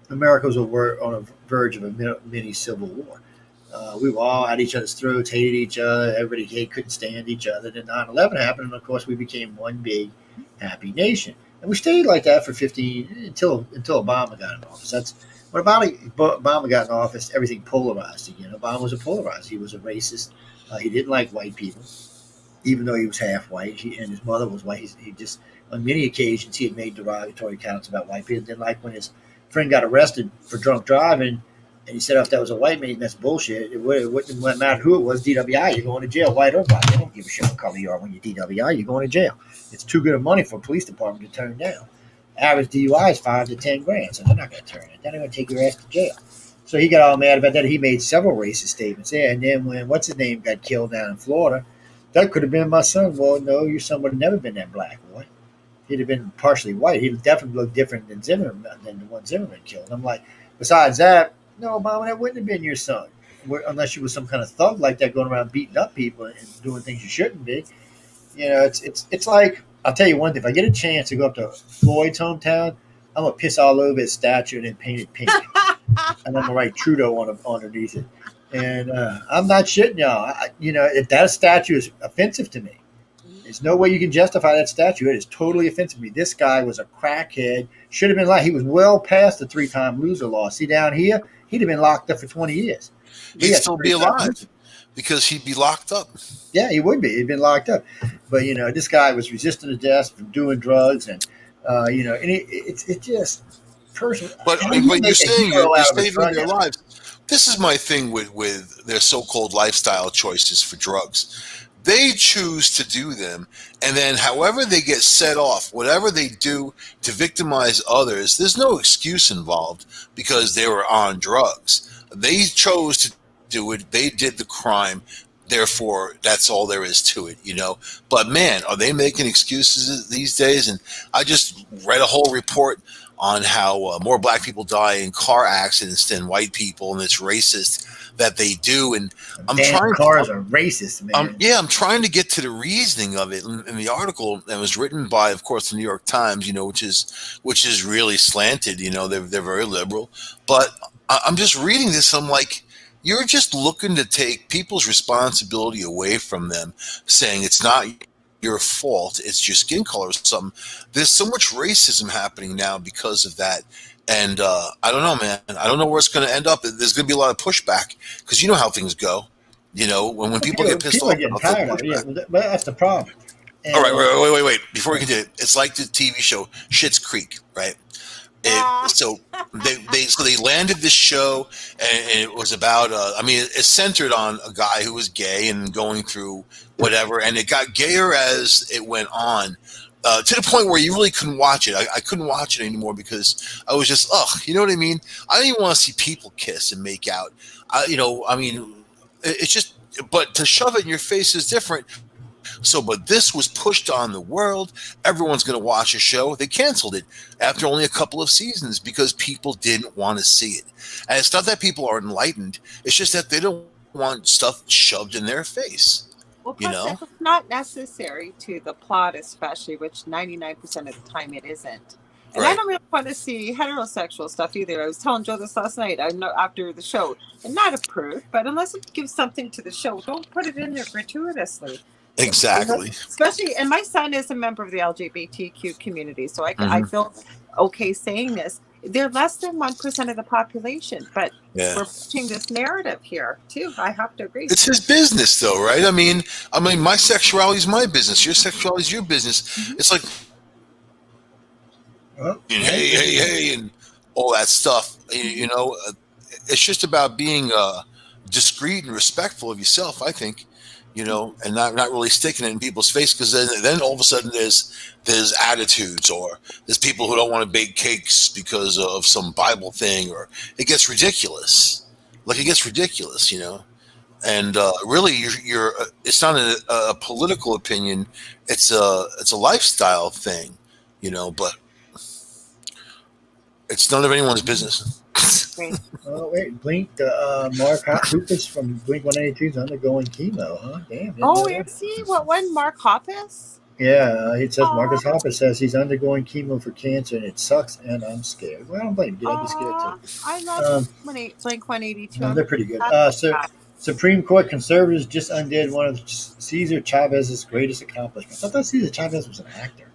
America was on a verge of a mini civil war. We were all at each other's throats, hated each other. Everybody couldn't stand each other. Then 9/11 happened, and of course, we became one big happy nation. And we stayed like that for 15 until Obama got in office. That's when Obama got in office. Everything polarized again. Obama was a polarizer. He was a racist. He didn't like white people, even though he was half white. And his mother was white. He just on many occasions he had made derogatory comments about white people. Then, like when his friend got arrested for drunk driving. And he said, if that was a white man, that's bullshit. It wouldn't matter who it was, DWI, you're going to jail. White or black, they don't give a shit what color you are when you're DWI, you're going to jail. It's too good of money for a police department to turn down. Average DUI is $5 to $10 grand, so they're not going to turn it. They're going to take your ass to jail. So he got all mad about that. He made several racist statements. Yeah, and then when what's his name got killed down in Florida, that could have been my son. Well, no, your son would have never been that black boy. He'd have been partially white. He'd definitely look different than Zimmerman, than the one Zimmerman killed. I'm like, besides that, no, Mama, that wouldn't have been your son, unless you was some kind of thug like that going around beating up people and doing things you shouldn't be. You know, it's like, I'll tell you one thing. If I get a chance to go up to Floyd's hometown, I'm gonna piss all over his statue and then paint it pink, and I'm gonna write Trudeau underneath it. And I'm not shitting y'all. If that statue is offensive to me, there's no way you can justify that statue. It is totally offensive to me. This guy was a crackhead. Should have been he was well past the 3-time loser law. See, down here, he'd have been locked up for 20 years. He'd still be alive because he'd be locked up. Yeah, he would be. He'd been locked up. But, this guy was resistant to death from doing drugs. And, and it just personally. But you're saying you're saving their lives. This is my thing with their so-called lifestyle choices for drugs. They choose to do them, and then however they get set off, whatever they do to victimize others, there's no excuse involved because they were on drugs. They chose to do it. They did the crime. Therefore, that's all there is to it, But, man, are they making excuses these days? And I just read a whole report on how more black people die in car accidents than white people, and it's racist that they do. And cars are racist, man. I'm trying to get to the reasoning of it. In the article that was written by, of course, the New York Times, which is really slanted. They're very liberal. But I'm just reading this. I'm like, you're just looking to take people's responsibility away from them, saying it's not your fault, it's your skin color or something. There's so much racism happening now because of that. And I don't know, man. I don't know where it's going to end up. There's going to be a lot of pushback because you know how things go. When people get pissed off, people get tired of it. Yeah, but that's the problem. And, all right, wait. Before we continue, it's like the TV show Schitt's Creek, right? So they landed this show, and it was about. It's centered on a guy who was gay and going through whatever, and it got gayer as it went on. To the point where you really couldn't watch it. I couldn't watch it anymore because I was just, you know what I mean? I don't even want to see people kiss and make out. It's just, but to shove it in your face is different. So, but this was pushed on the world. Everyone's going to watch a show. They canceled it after only a couple of seasons because people didn't want to see it. And it's not that people are enlightened. It's just that they don't want stuff shoved in their face. Well, plus it's not necessary to the plot, especially, which 99% of the time it isn't. And right. I don't really want to see heterosexual stuff either. I was telling Joe this last night. I know after the show, and not a prude, but unless it gives something to the show, don't put it in there gratuitously. Exactly. Especially, and my son is a member of the LGBTQ community, so I feel okay saying this. They're less than 1% of the population, but we're pushing this narrative here too. I have to agree. It's his business, though, right? I mean, my sexuality is my business. Your sexuality is your business. It's like, hey, and all that stuff. It's just about being discreet and respectful of yourself, I think. And not really sticking it in people's face, because then all of a sudden there's attitudes, or there's people who don't want to bake cakes because of some Bible thing, or it gets ridiculous. And really, you're it's not a political opinion; it's a lifestyle thing, But it's none of anyone's business. Oh wait, Blink, Mark Hoppus from Blink 182 is undergoing chemo, huh? Damn. Is he? What one? Mark Hoppus? Yeah, it says Marcus Hoppus says he's undergoing chemo for cancer and it sucks and I'm scared. Well, I don't blame you. I'd be scared too. I love Blink 182. No, they're pretty good. Supreme Court conservatives just undid one of Cesar Chavez's greatest accomplishments. I thought Cesar Chavez was an actor.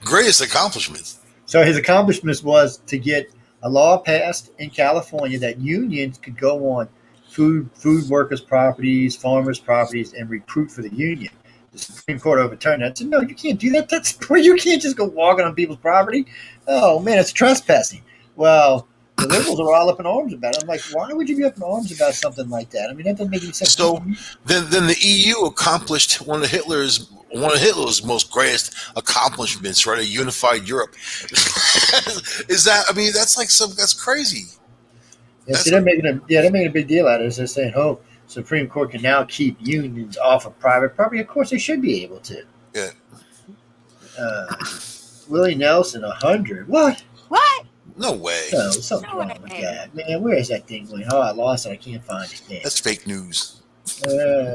Greatest accomplishments. So his accomplishments was to get a law passed in California that unions could go on food workers' properties, farmers' properties, and recruit for the union. The Supreme Court overturned that. Said, no, you can't do that. You can't just go walking on people's property. Oh, man, it's trespassing. Well, The liberals are all up in arms about it. I'm like, why would you be up in arms about something like that? I mean, that doesn't make any sense. So then the EU accomplished one of Hitler's most greatest accomplishments, right? A unified Europe. Is that? I mean, that's crazy. Yeah, see, they're making a big deal out of it. They're saying, "Oh, Supreme Court can now keep unions off of private property." Of course, they should be able to. Yeah. Willie Nelson, 100. What? What? No way. No, something's wrong with that, man. Where is that thing? Oh, I lost it. I can't find it. Damn. That's fake news.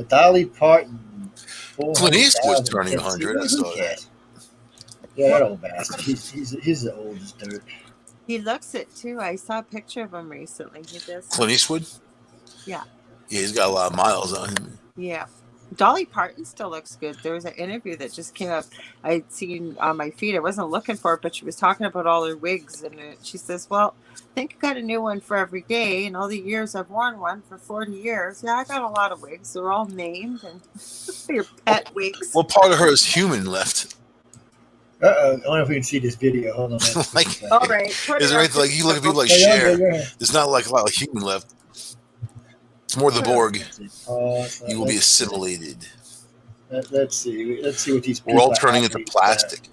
Dolly Parton. Clint Eastwood's turning 100. I saw that. Yeah, that old bastard. He's the oldest dirt. He looks it too. I saw a picture of him recently. He does. Clint Eastwood? Yeah. Yeah, he's got a lot of miles on him. Yeah. Dolly Parton still looks good. There was an interview that just came up. I'd seen on my feed. I wasn't looking for it, but she was talking about all her wigs. And she says, well, I think I got a new one for every day. And all the years I've worn one for 40 years. Yeah, I got a lot of wigs. They're all named. And your pet wigs. What part of her is human left? I don't know if we can see this video. Hold on. Like, all right. Is there anything like you look at people like Cher? There's not like a lot of human left. It's more the Borg. You will be assimilated. Let's see what these. We're all turning into plastic.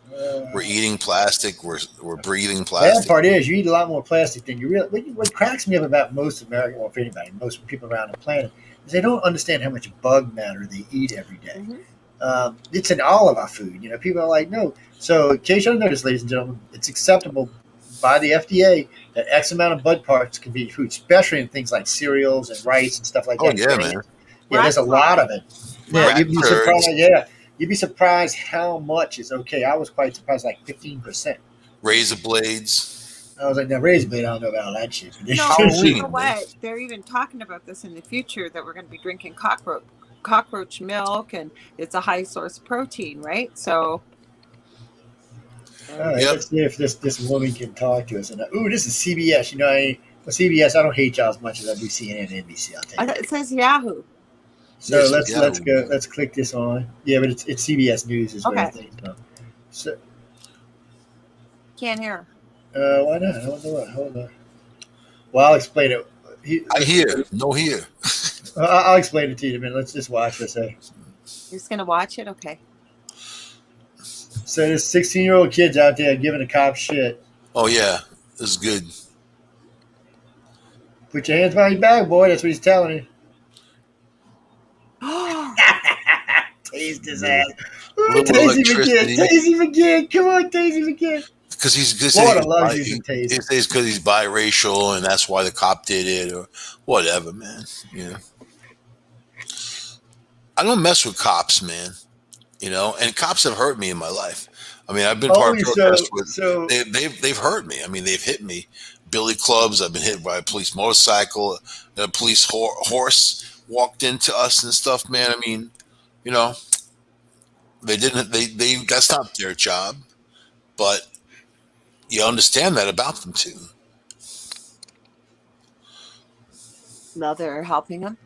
We're eating plastic. We're breathing plastic. The bad part is you eat a lot more plastic than you realize. What cracks me up about most American, or for anybody, most people around the planet, is they don't understand how much bug matter they eat every day. Mm-hmm. It's in all of our food. You know, people are like, no. So, in case you don't notice, ladies and gentlemen, it's acceptable by the FDA that X amount of bud parts can be in food, especially in things like cereals and rice and stuff like that. Oh, yeah, man. Yeah, there's a lot of it. Yeah, you'd be surprised. Yeah, you'd be surprised how much is okay. I was quite surprised, like 15%. Razor blades. I was like, now razor blade, I don't know about all that shit. No, you know what? They're even talking about this in the future that we're going to be drinking cockroach milk, and it's a high source of protein, right? So. All right, let's see if this woman can talk to us. And this is CBS. You know, CBS. I don't hate y'all as much as I do CNN and NBC. I'll tell you. It says Yahoo. So let's go. Let's click this on. Yeah, but it's CBS News is what I think. So can't hear. Why not? Hold on. Well, I'll explain it. I hear. No hear. I'll explain it to you in a minute. Let's just watch this. You're just gonna watch it, okay? So there's 16-year-old kids out there giving the cops shit. Oh yeah, this is good. Put your hands behind your back, boy. That's what he's telling you. Tased his ass. Tase him again. Come on, tase him again. Because he's biracial, and that's why the cop did it, or whatever, man. You know, I don't mess with cops, man. You know, and cops have hurt me in my life. I mean, I've been part of protests with. They've hurt me. I mean, they've hit me. Billy clubs. I've been hit by a police motorcycle. A police horse walked into us and stuff, man. I mean, you know, they didn't. They that's not their job, but you understand that about them too. Now they're helping them.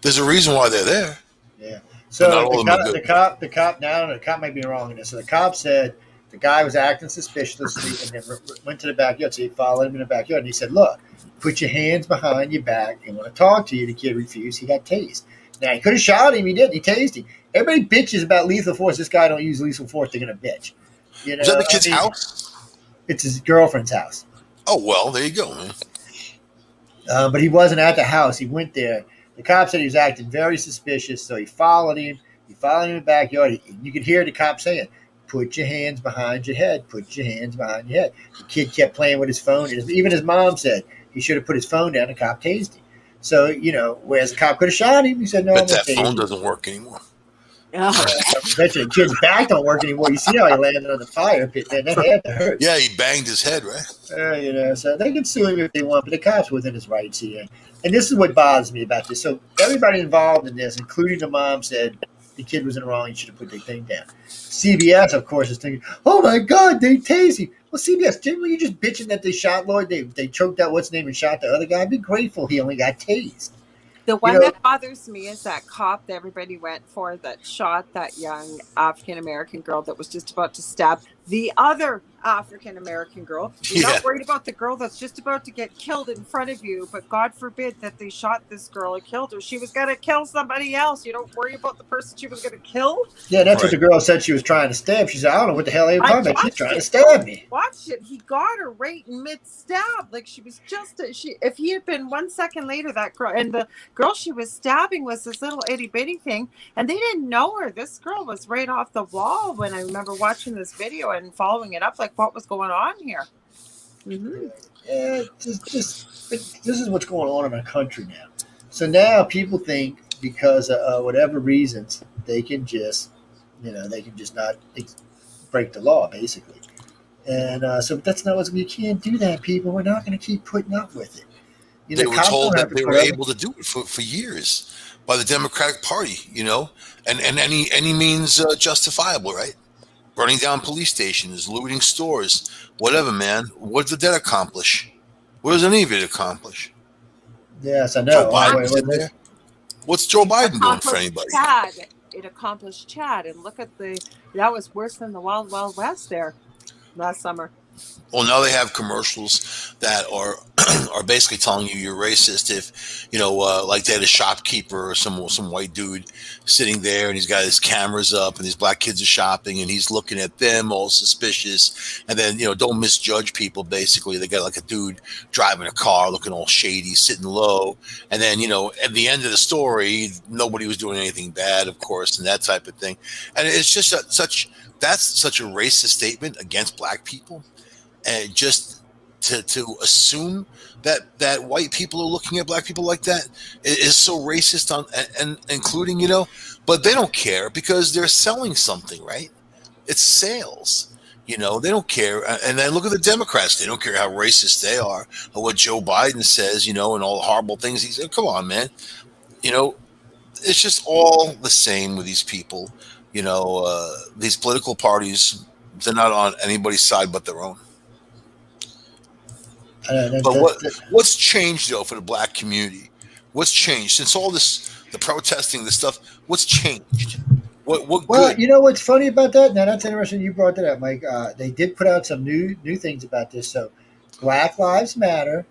There's a reason why they're there. Yeah. So the cop might be wrong in this. So the cop said the guy was acting suspiciously and then went to the backyard. So he followed him in the backyard and he said, "Look, put your hands behind your back and want to talk to you." The kid refused. He got tased. Now he could have shot him. He didn't. He tased him. Everybody bitches about lethal force. This guy don't use lethal force. They're gonna bitch. You know, is that the kid's house? It's his girlfriend's house. Oh well, there you go, man. But he wasn't at the house. He went there. The cop said he was acting very suspicious, so he followed him. He followed him in the backyard. You could hear the cop saying, "Put your hands behind your head. Put your hands behind your head." The kid kept playing with his phone. Even his mom said he should have put his phone down. The cop tased him. So, you know, whereas the cop could have shot him, he said, "No, but that phone doesn't work anymore." Oh, I bet you the kid's back don't work anymore. You see how he landed on the fire pit, man. That had to hurt. Yeah, he banged his head, right? You know, so they can sue him if they want, but the cop's within his rights here. And this is what bothers me about this. So everybody involved in this, including the mom, said the kid was in the wrong. He should have put the thing down. CBS, of course, is thinking, "Oh my God, they tased him." Well, CBS, didn't you just bitching that they shot Lloyd? They choked out what's name and shot the other guy. Be grateful he only got tased. The one that bothers me is that cop that everybody went for that shot that young African-American girl that was just about to stab the other African American girl. You're not worried about the girl that's just about to get killed in front of you, but God forbid that they shot this girl and killed her. She was going to kill somebody else. You don't worry about the person she was going to kill. Yeah, that's what the girl said she was trying to stab. She said, I don't know what the hell they were talking about. She's trying to stab me. Watch it. He got her right in mid-stab. Like she was just, if he had been 1 second later, that girl, and the girl she was stabbing was this little itty bitty thing, and they didn't know her. This girl was right off the wall when I remember watching this video and following it up, like what was going on here. Mm-hmm. Yeah, this is what's going on in our country now. So now people think because of whatever reasons they can just, not break the law, basically. And so that's not what you can't do that, people. We're not going to keep putting up with it. They were told that they were able to do it for years by the Democratic Party, and any means justifiable, right? Burning down police stations, looting stores, whatever, man. What did that accomplish? What does any of it accomplish? Yes, I know. Joe Biden What's Joe Biden doing for anybody? It accomplished Chad, and look at that was worse than the Wild Wild West there last summer. Well, now they have commercials that are basically telling you're racist if, like they had a shopkeeper or some white dude sitting there and he's got his cameras up and these black kids are shopping and he's looking at them all suspicious. And then, don't misjudge people. Basically, they got like a dude driving a car looking all shady, sitting low. And then, at the end of the story, nobody was doing anything bad, of course, and that type of thing. And it's just that's such a racist statement against black people. And just to assume that white people are looking at black people like that is so racist and including, but they don't care because they're selling something, right? It's sales, they don't care. And then look at the Democrats. They don't care how racist they are or what Joe Biden says, and all the horrible things he said. Come on, man. It's just all the same with these people, these political parties. They're not on anybody's side but their own. But what's changed though for the black community? What's changed since all this, the protesting, the stuff? What's changed? What well, good? What's funny about that? Now that's interesting. You brought that up, Mike. They did put out some new things about this. So, Black Lives Matter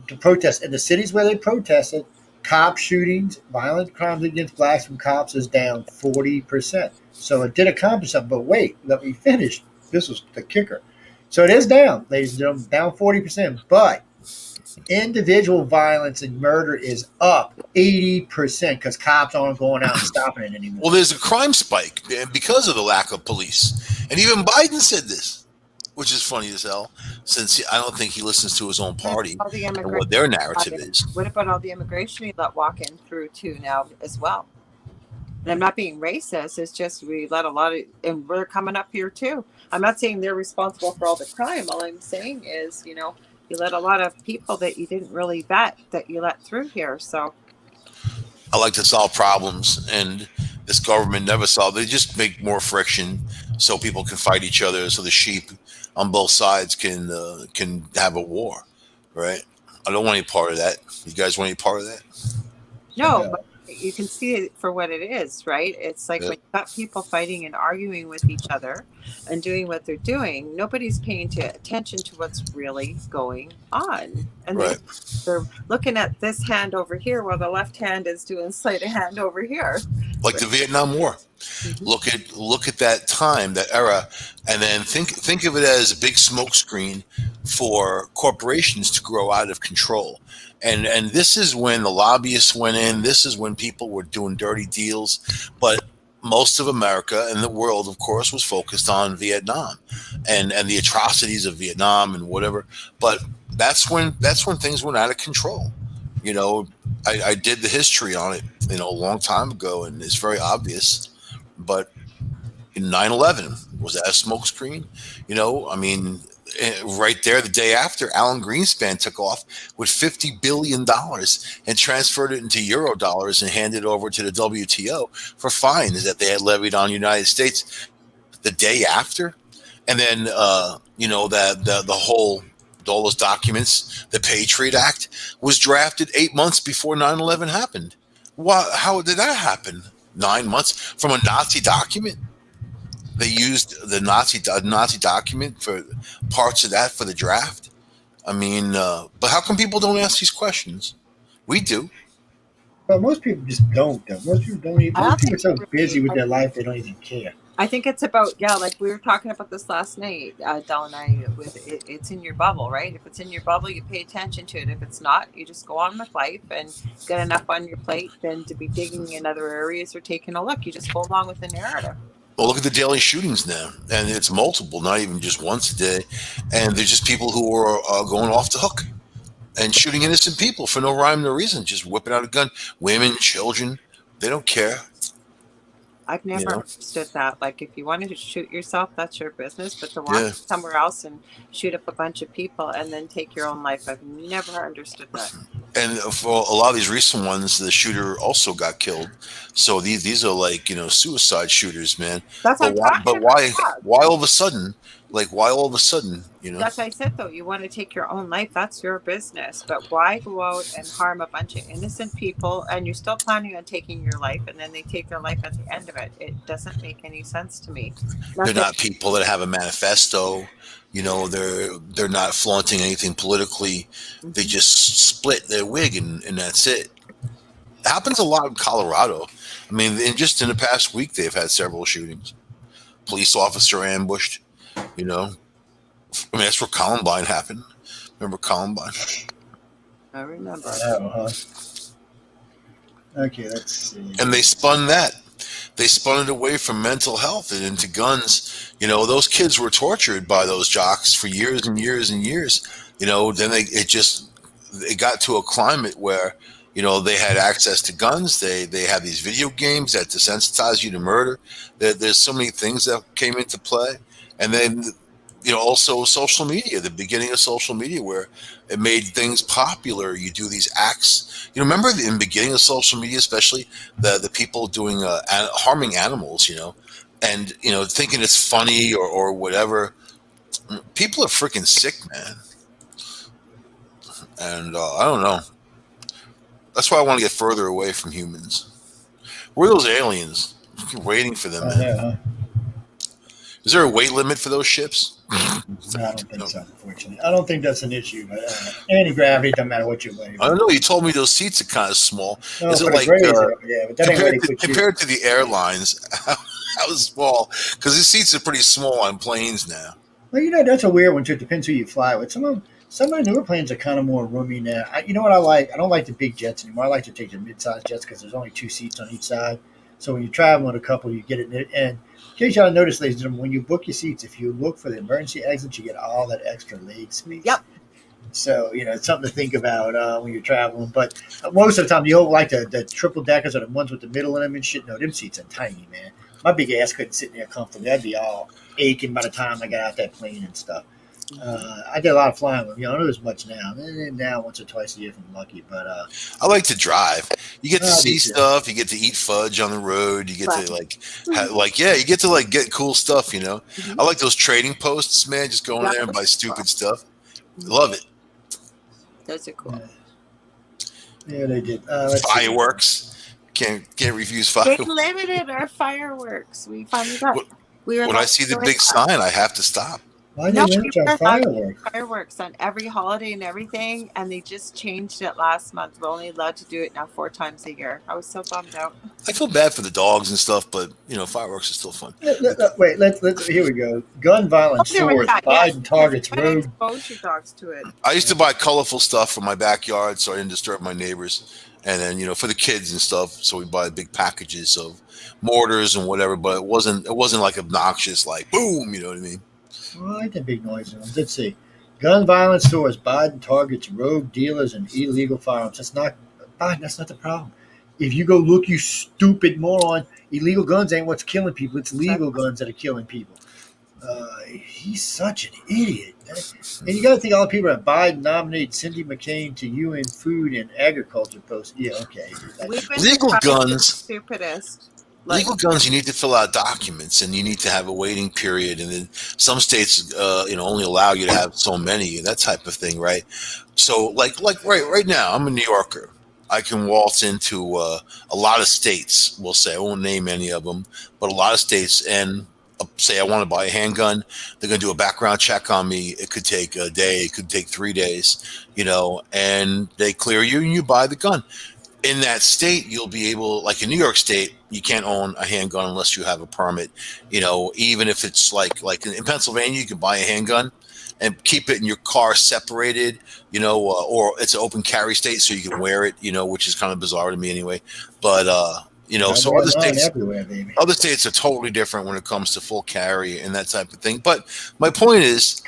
to protest in the cities where they protested. Cop shootings, violent crimes against blacks from cops is down 40%. So it did accomplish something. But wait, let me finish. This was the kicker. So it is down, ladies and gentlemen, down 40%. But individual violence and murder is up 80% because cops aren't going out and stopping it anymore. Well, there's a crime spike because of the lack of police. And even Biden said this, which is funny as hell, since I don't think he listens to his own party and what their narrative is. What about all the immigration we let walk in through too now as well? And I'm not being racist. It's just we let a lot of, and we're coming up here too. I'm not saying they're responsible for all the crime. All I'm saying is, you let a lot of people that you didn't really vet that you let through here. So I like to solve problems, and this government never solved. They just make more friction so people can fight each other, so the sheep on both sides can have a war, right? I don't want any part of that. You guys want any part of that? No, but you can see it for what it is, right? It's like when you've got people fighting and arguing with each other and doing what they're doing, nobody's paying attention to what's really going on. And they're looking at this hand over here while the left hand is doing sleight of hand over here. Like the Vietnam War. Mm-hmm. Look at that time, that era, and then think of it as a big smokescreen for corporations to grow out of control. And this is when the lobbyists went in. This is when people were doing dirty deals. But most of America and the world, of course, was focused on Vietnam and the atrocities of Vietnam and whatever. But that's when things went out of control. I did the history on it, a long time ago, and it's very obvious. But in 9/11, was that a smokescreen? Right there, the day after, Alan Greenspan took off with $50 billion and transferred it into euro dollars and handed it over to the WTO for fines that they had levied on the United States the day after. And then, all those documents, the Patriot Act, was drafted 8 months before 9/11 happened. How did that happen? 9 months from a Nazi document? they used the Nazi document for parts of that for the draft. I mean, but how come people don't ask these questions? We do. But most people just don't. Though. Most people don't even. I Most don't people think are so really. busy with their life they don't even care. I think it's about, yeah, like we were talking about this last night, Del and I, with it, it's in your bubble, right? If it's in your bubble, you pay attention to it. If it's not, you just go on with life and get enough on your plate than to be digging in other areas or taking a look. You just go along with the narrative. Well, look at the daily shootings now, and it's multiple, not even just once a day. And there's just people who are going off the hook and shooting innocent people for no rhyme or reason, just whipping out a gun. Women, children, they don't care. I've never You know? understood that. Like, if you wanted to shoot yourself, that's your business. But to walk somewhere else and shoot up a bunch of people and then take your own life, I've never understood that. And for a lot of these recent ones, the shooter also got killed. So these are like, suicide shooters, man. That's what I'm talking But about. why all of a sudden? Like, why all of a sudden? That's what I said, though. You want to take your own life, that's your business. But why go out and harm a bunch of innocent people and you're still planning on taking your life and then they take their life at the end of it? It doesn't make any sense to me. They're not people that have a manifesto. They're not flaunting anything politically. Mm-hmm. They just split their wig and that's it. It happens a lot in Colorado. I mean, just in the past week, they've had several shootings. Police officer ambushed, I mean, that's where Columbine happened. Remember Columbine? I remember. Oh, huh? Okay, let's see. And they spun that. They spun it away from mental health and into guns. Those kids were tortured by those jocks for years and years and years. Then it got to a climate where, they had access to guns. They had these video games that desensitize you to murder. There's so many things that came into play. And then, also social media, the beginning of social media, where it made things popular. You do these acts. Remember in the beginning of social media, especially the people doing harming animals, and, thinking it's funny or whatever. People are freaking sick, man. And I don't know. That's why I want to get further away from humans. We're those aliens. Keep waiting for them, man. Yeah. Is there a weight limit for those ships? I don't think so, unfortunately. I don't think that's an issue. But anti-gravity, doesn't matter what you weigh. I don't know. You told me those seats are kind of small. No, is it like compared to the airlines? How small? Because the seats are pretty small on planes now. Well, that's a weird one too. It depends who you fly with. Some of the newer planes are kind of more roomy now. You know what I like? I don't like the big jets anymore. I like to take the mid-sized jets because there's only 2 seats on each side. So when you travel with a couple, you get it. And in case y'all notice, ladies and gentlemen, when you book your seats, if you look for the emergency exits, you get all that extra leg space. Yep. So, it's something to think about when you're traveling. But most of the time, you don't like the triple deckers or the ones with the middle in them and shit. No, them seats are tiny, man. My big ass couldn't sit in there comfortably. I'd be all aching by the time I got out that plane and stuff. I did a lot of flying with them. I don't do as much now. Now, once or twice a year if I'm lucky. But I like to drive. You get to see stuff. You get to eat fudge on the road. You get to you get to get cool stuff. I like those trading posts, man. Just go in there and buy stupid stuff. Love it. Those are cool. Yeah, they did. Fireworks. Can't refuse fireworks. They limited our fireworks. We finally got. When I see the big sign, I have to stop. Why did they limit fireworks on every holiday and everything, and they just changed it last month. We're only allowed to do it now 4 times a year. I was so bummed out. I feel bad for the dogs and stuff, but fireworks are still fun. Wait, let's here we go. Gun violence soars. Biden targets road. Expose your dogs to it. I used to buy colorful stuff for my backyard so I didn't disturb my neighbors. And then, for the kids and stuff, so we buy big packages of mortars and whatever, but it wasn't like obnoxious, like boom, you know what I mean? Well, I like the big noise ones. Let's see. Gun violence soars. Biden targets rogue dealers and illegal firearms. That's not the problem. If you go look, you stupid moron, illegal guns ain't what's killing people. It's legal guns that are killing people. He's such an idiot. And you got to think all the people that Biden nominated Cindy McCain to UN Food and Agriculture post. Yeah, okay. Legal guns. Stupidest. Legal guns, you need to fill out documents, and you need to have a waiting period, and then some states, only allow you to have so many, that type of thing, right? So, like right now, I'm a New Yorker. I can waltz into a lot of states. We'll say I won't name any of them, but a lot of states, and say I want to buy a handgun. They're going to do a background check on me. It could take a day. It could take 3 days, and they clear you and you buy the gun. In that state, you'll be able, like in New York State, you can't own a handgun unless you have a permit. Even if it's like in Pennsylvania, you can buy a handgun and keep it in your car separated, or it's an open carry state, so you can wear it, which is kind of bizarre to me anyway. But so other states are totally different when it comes to full carry and that type of thing. But my point is,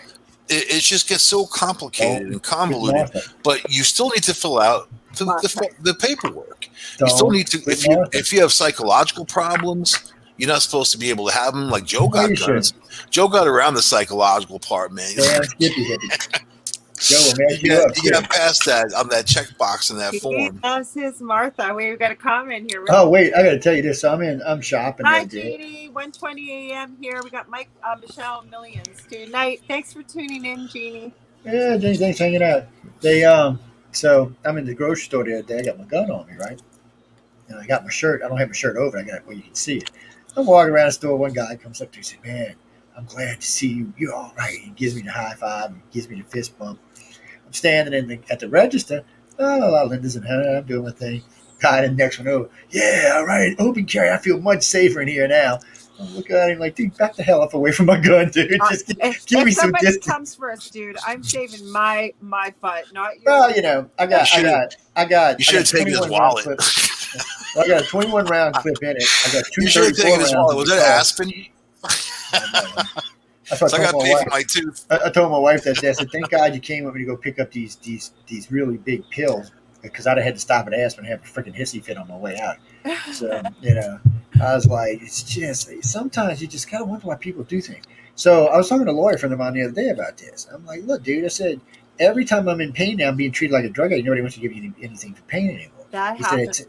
it just gets so complicated and convoluted. But you still need to fill out the paperwork. You still need to, if you have psychological problems, you're not supposed to be able to have them. Like Joe got Joe got around the psychological part, man. Joe, you got past that on that checkbox in that form. That's his Martha. We've got a comment here. Oh wait, I got to tell you this. So I'm shopping. Hi, Jeannie. 1:20 a.m. here. We got Mike, Michelle, Millions. Good night. Thanks for tuning in, Jeannie. Yeah, Jeannie, thanks for hanging out. So I'm in the grocery store the other day. I got my gun on me, right? And I got my shirt. I don't have my shirt over. I got it where you can see it. I'm walking around the store. One guy comes up to me and says, "Man, I'm glad to see you. You're all right." He gives me the high five and gives me the fist bump. I'm standing at the register. Oh, a lot of Linda's in her. I'm doing my thing. Guy, the next one over. Yeah, all right. Open carry. I feel much safer in here now. I'm looking at him like, dude, back the hell up away from my gun, dude. Just give me some distance. If somebody comes first, dude, I'm saving my butt, not yours. Well, I got. You should have taken his wallet. I got a 21 round clip in it. I got two. You should have taken his wallet. Was that Aspen? That's what I got paid for my tooth. I told my wife that day. I said, "Thank God you came with me to go pick up these really big pills, because I'd have had to stop at Aspen and have a freaking hissy fit on my way out." So I was like, it's just sometimes you just gotta wonder why people do things. So I was talking to a lawyer friend of mine the other day about this. I'm like, look, dude, I said, every time I'm in pain now, I'm being treated like a drug addict. Nobody wants to give you anything for pain anymore. That happens.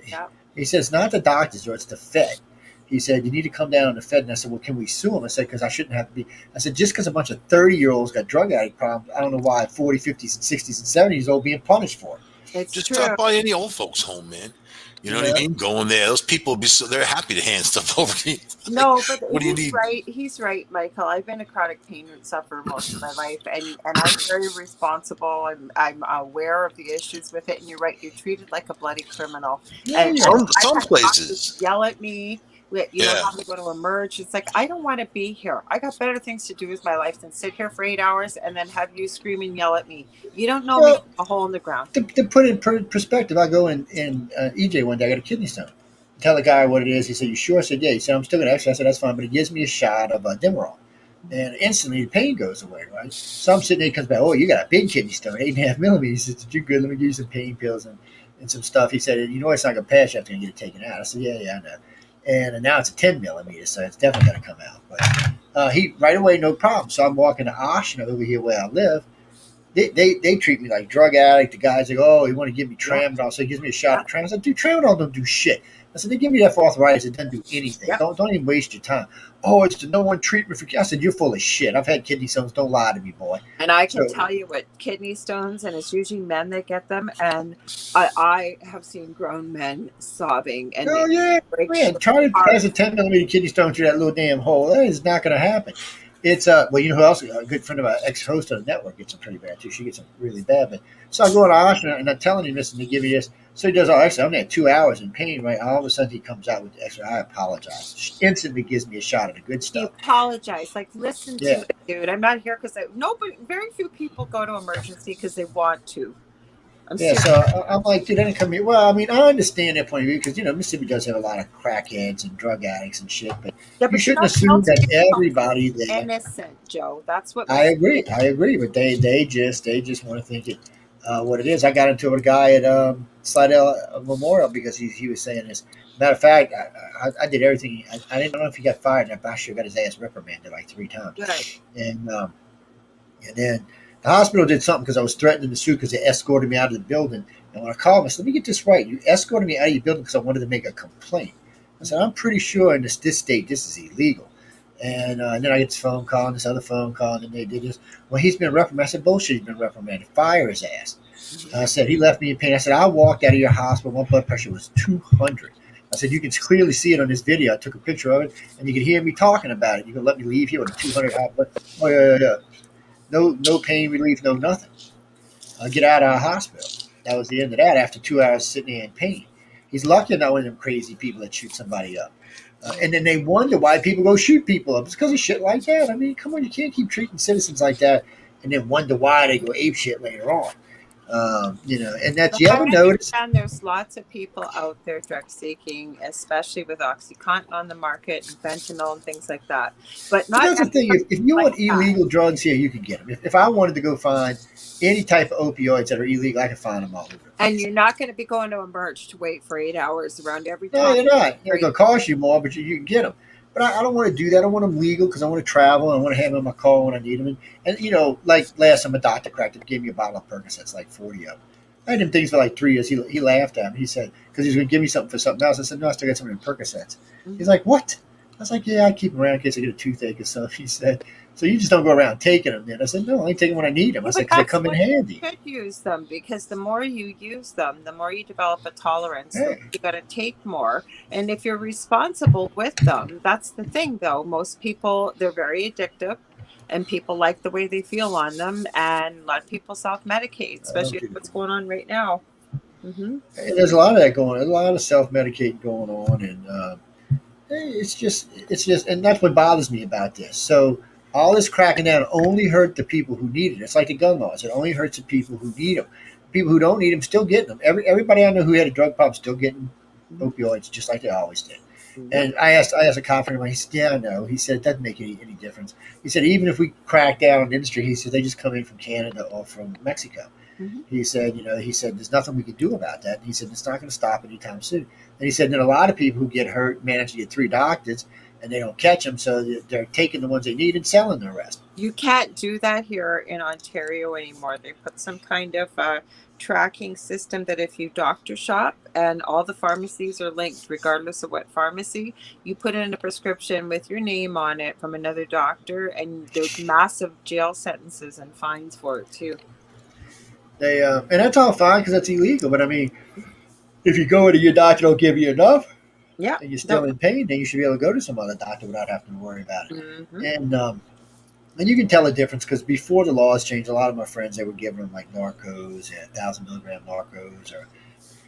He said, it's not the doctors, or it's the Fed. He said, you need to come down on the Fed. And I said, well, can we sue him? I said, because I shouldn't have to be. I said, just because a bunch of 30-year-olds got drug addict problems, I don't know why 40s, 50s, and 60s, and 70s old being punished for it. It's just true. stop by any old folks' home, man. You know what I mean? Going there, those people they're happy to hand stuff over to you. No, but what do you need? Right. He's right, Michael. I've been a chronic pain sufferer most of my life, and I'm very responsible. I'm aware of the issues with it. And you're right. You're treated like a bloody criminal. Yeah, and some places yell at me. You don't have to go to emerge. It's like, I don't want to be here. I got better things to do with my life than sit here for 8 hours and then have you scream and yell at me. You don't know me, a hole in the ground. To put it in perspective, I go in EJ one day, I got a kidney stone. Tell the guy what it is. He said, you sure? I said, yeah. He said, I'm still going to exercise. I said, that's fine. But he gives me a shot of Demerol. And instantly the pain goes away, right? So I'm sitting there, he comes back, oh, you got a big kidney stone, 8.5 millimeters. He said, you're good. Let me give you some pain pills and some stuff. He said, it's not going to pass. You have to get it taken out. I said, yeah, I know. And now it's a 10 millimeter, so it's definitely going to come out. But he right away, no problem. So I'm walking to Oshna over here where I live. They treat me like drug addict. The guys like, oh, you want to give me Tramadol? So he gives me a shot of Tramadol. I said, dude, Tramadol don't do shit. I said, they give me that for arthritis. It doesn't do anything. Don't even waste your time. Oh, it's the no one treatment for. I said, you're full of shit. I've had kidney stones. Don't lie to me, boy. And I can tell you what kidney stones, and it's usually men that get them. And I have seen grown men sobbing. And man, try to pass a 10 millimeter kidney stone through that little damn hole. That is not going to happen. It's well, you know who else? A good friend of our ex-host on the network gets them pretty bad too. She gets them really bad. But so I go to Oshna and I'm telling him this, and they give me this. So he does. Oh, actually, I'm there 2 hours in pain, right? All of a sudden, he comes out with the extra. I apologize. Instantly gives me a shot of the good stuff. You apologize, like listen to it, dude. I'm not here because very few people go to emergency because they want to. So I'm like, dude, I didn't come here. Well, I mean, I understand that point of view because Mississippi does have a lot of crackheads and drug addicts and shit, but you shouldn't assume that everybody there innocent, Joe. That's what I agree, but they just want to think it what it is. I got into it with a guy at Slidell Memorial because he was saying this. Matter of fact, I did everything. I didn't know if he got fired. And I sure got his ass reprimanded like 3 times. Right. And then the hospital did something because I was threatening to sue because they escorted me out of the building. And when I called them, I said, let me get this right. You escorted me out of your building because I wanted to make a complaint. I said, I'm pretty sure in this state this is illegal. And then I get this phone call and this other phone call, and they did this. Well, he's been reprimanded. I said, bullshit, he's been reprimanded. Fire his ass. I said, he left me in pain. I said, I walked out of your hospital. My blood pressure was 200. I said, you can clearly see it on this video. I took a picture of it, and you can hear me talking about it. You can let me leave here with a 200 high blood. Oh, yeah. No pain relief, no nothing. Get out of our hospital. That was the end of that after 2 hours sitting there in pain. He's lucky not one of them crazy people that shoot somebody up. And then they wonder why people go shoot people up. It's because of shit like that. I mean, come on, you can't keep treating citizens like that and then wonder why they go ape shit later on. And that's, you ever notice? And there's lots of people out there drug seeking, especially with OxyContin on the market and fentanyl and things like that. But that's the thing. If you want illegal drugs here, you can get them. If I wanted to go find any type of opioids that are illegal, I can find them all over. And you're not going to be going to a merch to wait for 8 hours around every time. No, you're not. It's going to cost you more, but you can get them. But I don't want to do that. I want them legal because I want to travel. And I want to have them in my car when I need them. And like last time a doctor cracked it, gave me a bottle of Percocets, like 40 of them. I had them things for like 3 years. He laughed at me. He said, because he was going to give me something for something else. I said, no, I still got some of them Percocets. Mm-hmm. He's like, what? I was like, yeah, I keep them around in case I get a toothache or something. He said, so you just don't go around taking them then? I said, no, I only take them when I need them. I said, because they come in handy. You should use them because the more you use them, the more you develop a tolerance. Hey. You got to take more. And if you're responsible with them, that's the thing, though. Most people, they're very addictive. And people like the way they feel on them. And a lot of people self-medicate, especially with what's going on right now. Mm-hmm. And there's a lot of that going on. There's a lot of self-medicating going on. And it's just, and that's what bothers me about this. So all this cracking down only hurt the people who need it. It's like the gun laws. It only hurts the people who need them. People who don't need them still getting them. Everybody I know who had a drug problem still getting opioids just like they always did. And I asked a cop friend of mine, he said, yeah, I know. He said, it doesn't make any difference. He said, even if we crack down on the industry, he said, they just come in from Canada or from Mexico. Mm-hmm. He said, there's nothing we can do about that. And he said, it's not going to stop anytime soon. And he said, then a lot of people who get hurt manage to get 3 doctors and they don't catch them. So they're taking the ones they need and selling the rest. You can't do that here in Ontario anymore. They put some kind of tracking system that if you doctor shop and all the pharmacies are linked, regardless of what pharmacy, you put in a prescription with your name on it from another doctor, and there's massive jail sentences and fines for it too. They and that's all fine because that's illegal. But I mean, if you go to your doctor, don't give you enough, yeah, and you're still in pain, then you should be able to go to some other doctor without having to worry about it. Mm-hmm. And you can tell the difference because before the laws changed, a lot of my friends, they were giving them like Narcos, 1,000 milligram Narcos, or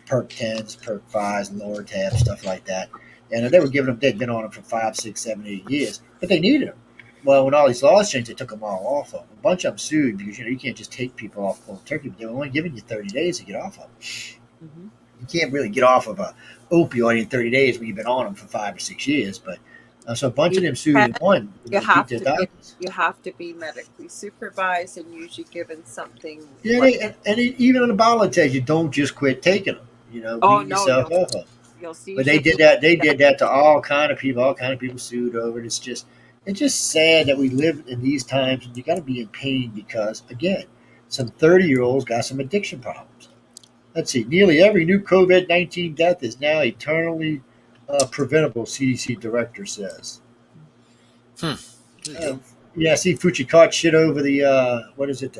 Perc 10s, Perc 5s, lower tabs, stuff like that. And they were giving them, they'd been on them for 5, 6, 7, 8 years, but they needed them. Well, when all these laws changed, they took them all off of them. A bunch of them sued because, you can't just take people off cold turkey, but they were only giving you 30 days to get off of them. Mm-hmm. You can't really get off of a opioid in 30 days when you've been on them for 5 or 6 years, but so a bunch of them sued and won. You have to be medically supervised and usually given something. Yeah, even on the bottle it tells you don't just quit taking them. Beat yourself off of them. You'll see. But they did that. They did that to all kind of people. All kind of people sued over it. It's just sad that we live in these times, and you got to be in pain because again, some 30-year-olds got some addiction problems. Let's see. Nearly every new COVID-19 death is now eternally preventable, CDC director says. Yeah, see, Fauci caught shit over the, what is it?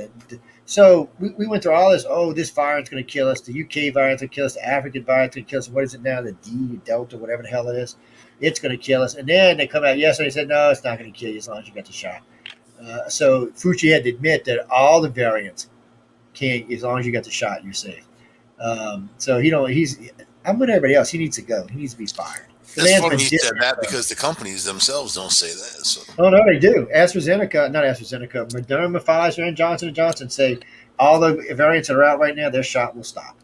So we went through all this, this variant's going to kill us, the UK variant's going to kill us, the African variant's going to kill us, what is it now, the Delta, whatever the hell it is, it's going to kill us. And then they come out yesterday and said, no, it's not going to kill you as long as you got the shot. So Fauci had to admit that all the variants can't, as long as you got the shot, you're safe. So I'm with everybody else. He needs to go. He needs to be fired. It's funny he said that because the companies themselves don't say that. So. Oh, no, they do. Moderna, Pfizer, and Johnson & Johnson say all the variants that are out right now, their shot will stop.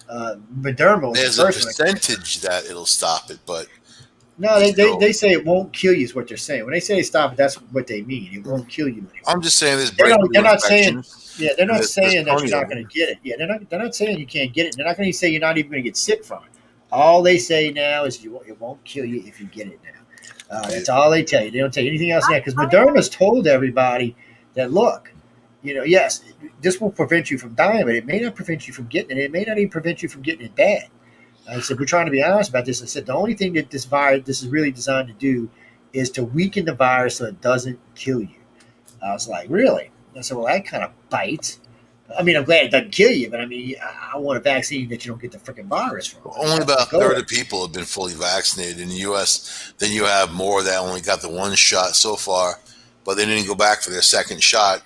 Moderna was There's a percentage that it'll stop it, but... No, they say it won't kill you is what they're saying. When they say stop it, that's what they mean. It won't kill you anymore. I'm just saying there's they're not saying... Yeah, they're not saying that you're not going to get it. Yeah, they're not saying you can't get it. They're not going to say you're not even going to get sick from it. All they say now is it won't kill you if you get it now. That's all they tell you. They don't tell you anything else now because Moderna's told everybody that, look, yes, this will prevent you from dying, but it may not prevent you from getting it. It may not even prevent you from getting it bad. I said, we're trying to be honest about this. I said, the only thing that this is really designed to do is to weaken the virus so it doesn't kill you. I was like, really? I said, well, that kind of bites. I mean, I'm glad it doesn't kill you, but I mean, I want a vaccine that you don't get the freaking virus from. Only about a Go third ahead. of people have been fully vaccinated in the U.S. Then you have more that only got the one shot so far, but they didn't go back for their second shot.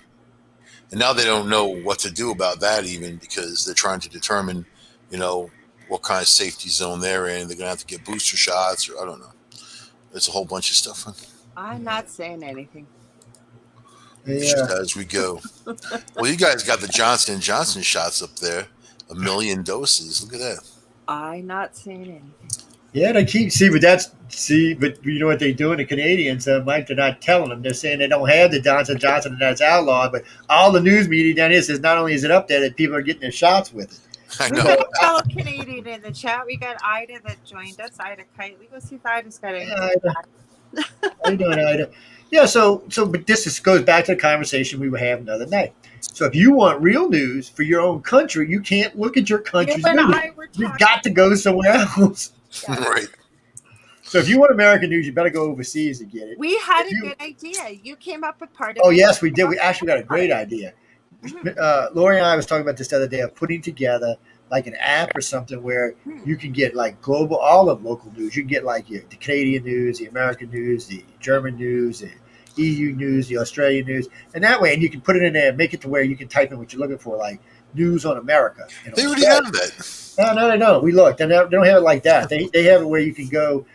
And now they don't know what to do about that even because they're trying to determine, what kind of safety zone they're in. They're going to have to get booster shots or I don't know. There's a whole bunch of stuff. I'm not saying anything. Yeah. As we go. Well, you guys got the Johnson & Johnson shots up there. 1 million doses. Look at that. I'm not saying anything. Yeah, they keep but you know what they do? The Canadians, Mike, they're not telling them. They're saying they don't have the Johnson & Johnson and that's outlawed. But all the news media down here says not only is it up there, that people are getting their shots with it. I We know. got a fellow Canadian in the chat. We got Ida that joined us. Ida Kite. We go see if Ida's got anything. How you doing, Ida? Yeah, but this goes back to the conversation we were having the other night. So if you want real news for your own country, you can't look at your country's You and news. I were You've talking. got to go somewhere else. Right. So if you want American news, you better go overseas to get it. We had a good idea. You came up with part of Oh, it. yes, we did. We actually got a great idea. Lori and I was talking about this the other day of putting together like an app or something where you can get like global, all of local news. You can get like the Canadian news, the American news, the German news, the EU news, the Australian news, and that way, and you can put it in there and make it to where you can type in what you're looking for, like news on America. They already have that. No, they don't. We looked, and they don't have it like that. They have it where you can go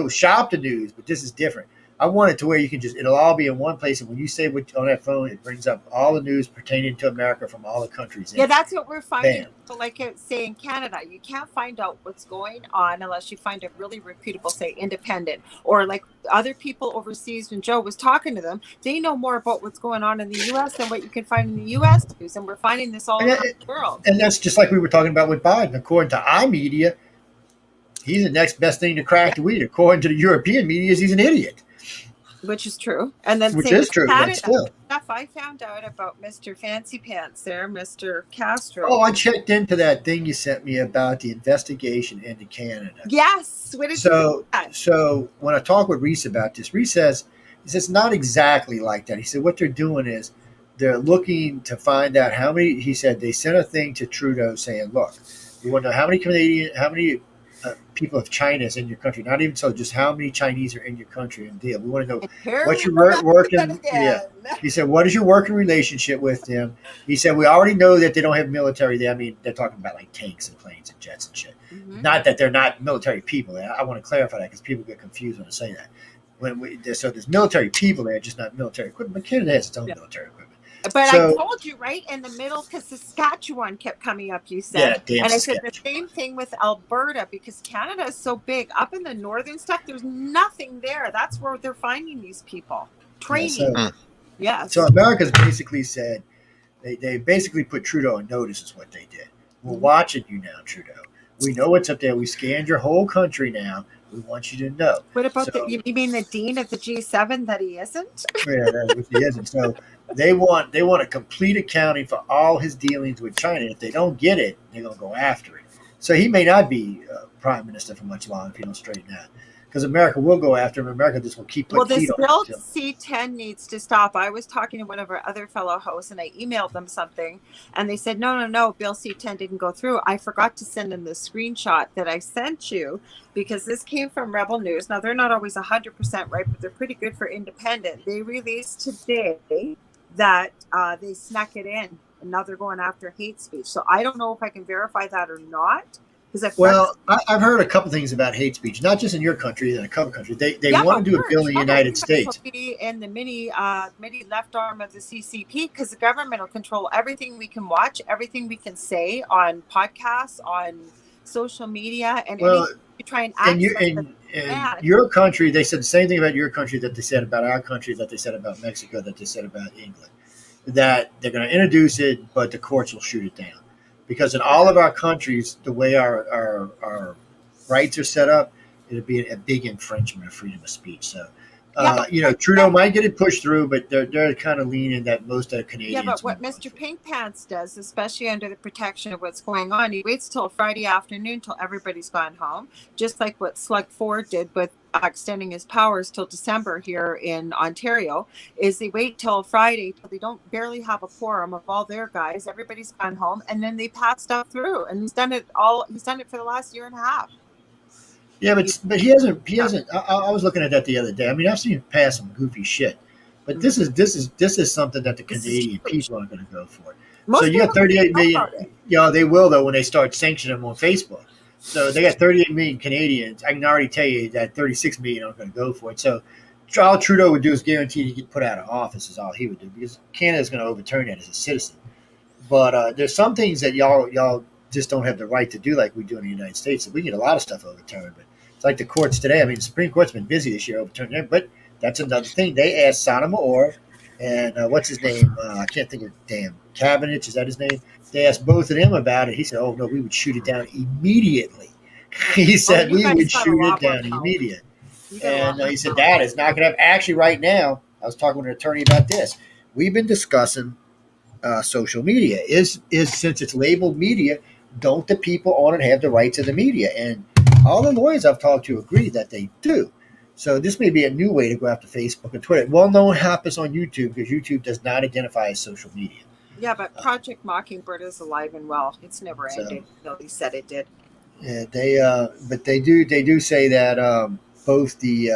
shop the news, but this is different. I want it to where you can it'll all be in one place, and when you say on that phone, it brings up all the news pertaining to America from all the countries. Yeah, that's what we're finding. Bam. So like say in Canada, you can't find out what's going on unless you find a really reputable, say, independent, or like other people overseas. When Joe was talking to them, they know more about what's going on in the U.S. than what you can find in the U.S. news, and we're finding this all around the world. And that's just like we were talking about with Biden. According to our media, he's the next best thing to crack the weed. According to the European media, he's an idiot. Which is true. And then Which is true, but still. Stuff I found out about Mr. Fancy Pants there, Mr. Castro. Oh, I checked into that thing you sent me about the investigation into Canada. Yes. What did you do that? So when I talk with Reese about this, Reese says it's not exactly like that. He said what they're doing is they're looking to find out how many. He said they sent a thing to Trudeau saying, "Look, we want to know how many people of China is in your country. Not even so, just how many Chinese are in your country and deal. We want to know what's your working. Yeah." He said, "What is your working relationship with them?" He said, "We already know that they don't have military there. I mean, they're talking about like tanks and planes and jets and shit. Mm-hmm. Not that they're not military people. I want to clarify that because people get confused when I say that. So there's military people there, just not military equipment. But Canada has its own military equipment. But I told you, right, in the middle, because Saskatchewan kept coming up, you said. Yeah, and I said the same thing with Alberta, because Canada is so big. Up in the northern stuff, there's nothing there. That's where they're finding these people. Training. Yes. So America's basically said, they basically put Trudeau on notice is what they did. We're watching you now, Trudeau. We know what's up there. We scanned your whole country now. We want you to know. What about you mean the dean of the G7 that he isn't? Yeah, that he isn't. So they want a complete accounting for all his dealings with China. If they don't get it, they're gonna go after it. So he may not be prime minister for much longer if he don't straighten out. Because America will go after him. America just will keep putting heat on him. Well, this bill C-10 needs to stop. I was talking to one of our other fellow hosts, and I emailed them something, and they said, no, Bill C-10 didn't go through. I forgot to send them the screenshot that I sent you, because this came from Rebel News. Now, they're not always 100% right, but they're pretty good for independent. They released today that they snuck it in, and now they're going after hate speech. So I don't know if I can verify that or not. Well, I've heard a couple things about hate speech, not just in your country, in a couple countries. They want to do a bill in the United States. In the mini left arm of the CCP, because the government will control everything we can watch, everything we can say on podcasts, on social media, and anything you try and access. Your country, they said the same thing about your country that they said about our country, that they said about Mexico, that they said about England, that they're going to introduce it, but the courts will shoot it down. Because in all of our countries, the way our rights are set up, it'll be a big infringement of freedom of speech. So, Trudeau might get it pushed through, but they're kind of leaning that most of the Canadians. Yeah, but what Mr. Pink Pants does, especially under the protection of what's going on, he waits till Friday afternoon till everybody's gone home, just like what Slug Ford did with extending his powers till December here in Ontario, is they wait till Friday till they don't barely have a quorum of all their guys. Everybody's gone home, and then they pass stuff through. And he's done it for the last year and a half. Yeah, but he hasn't. I was looking at that the other day. I mean, I've seen him pass some goofy shit, but this is something that the Canadian people aren't going to go for. So you got 38 million. Yeah, they will though when they start sanctioning them on Facebook. So they got 38 million Canadians. I can already tell you that 36 million aren't going to go for it. So all Trudeau would do is guarantee to get put out of office is all he would do, because Canada's going to overturn that as a citizen. But there's some things that y'all just don't have the right to do like we do in the United States. We get a lot of stuff overturned, but it's like the courts today. I mean, the Supreme Court's been busy this year overturning it, but that's another thing. They asked Sotomayor and what's his name? I can't think of damn Cabinet. Is that his name? They asked both of them about it. He said, "Oh no, we would shoot it down immediately." He said we would shoot it down immediately. And he said that is not going to happen. Actually, right now, I was talking to an attorney about this. We've been discussing social media. Is since it's labeled media, don't the people on it have the rights of the media? And all the lawyers I've talked to agree that they do. So this may be a new way to go after Facebook and Twitter. Well, no one happens on YouTube because YouTube does not identify as social media. Yeah, but Project Mockingbird is alive and well. It's never ended. Nobody said it did. Yeah, but they do say that both the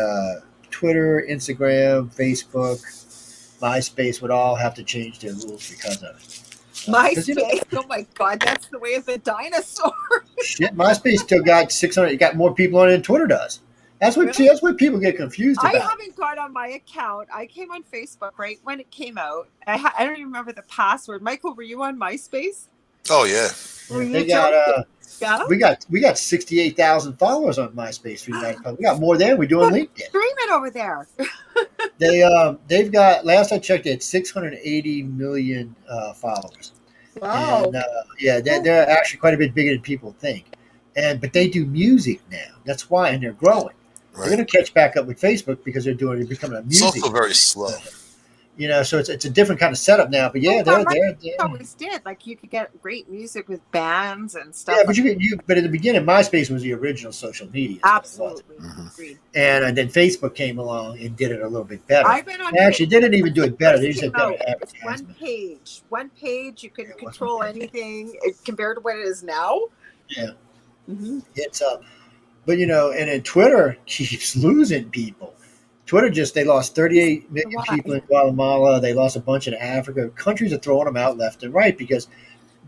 Twitter, Instagram, Facebook, MySpace would all have to change their rules because of it. MySpace? Oh my God, that's the way of the dinosaur. Shit, MySpace still got 600. It got more people on it than Twitter does. That's what people get confused about. I haven't got on my account. I came on Facebook right when it came out. I don't even remember the password. Michael, were you on MySpace? Oh yeah. We got 68,000 followers on MySpace for United Public. We got more there. We're doing LinkedIn. Stream it over there. They've got, last I checked, they had 680 million followers. Wow. And, they're actually quite a bit bigger than people think. But they do music now. That's why, and they're growing. Right. They're going to catch back up with Facebook because they're becoming a music. It's also very slow. So it's a different kind of setup now. But yeah, they're always did. Like you could get great music with bands and stuff. Yeah, but in the beginning, MySpace was the original social media. Absolutely, agreed. And then Facebook came along and did it a little bit better. I've been on. They actually didn't even do it better. They just had better advertisement. One page. You can control anything compared to what it is now. Yeah. Mm-hmm. It's but and then Twitter keeps losing people. Twitter they lost 38 million people in Guatemala. They lost a bunch in Africa. Countries are throwing them out left and right because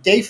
they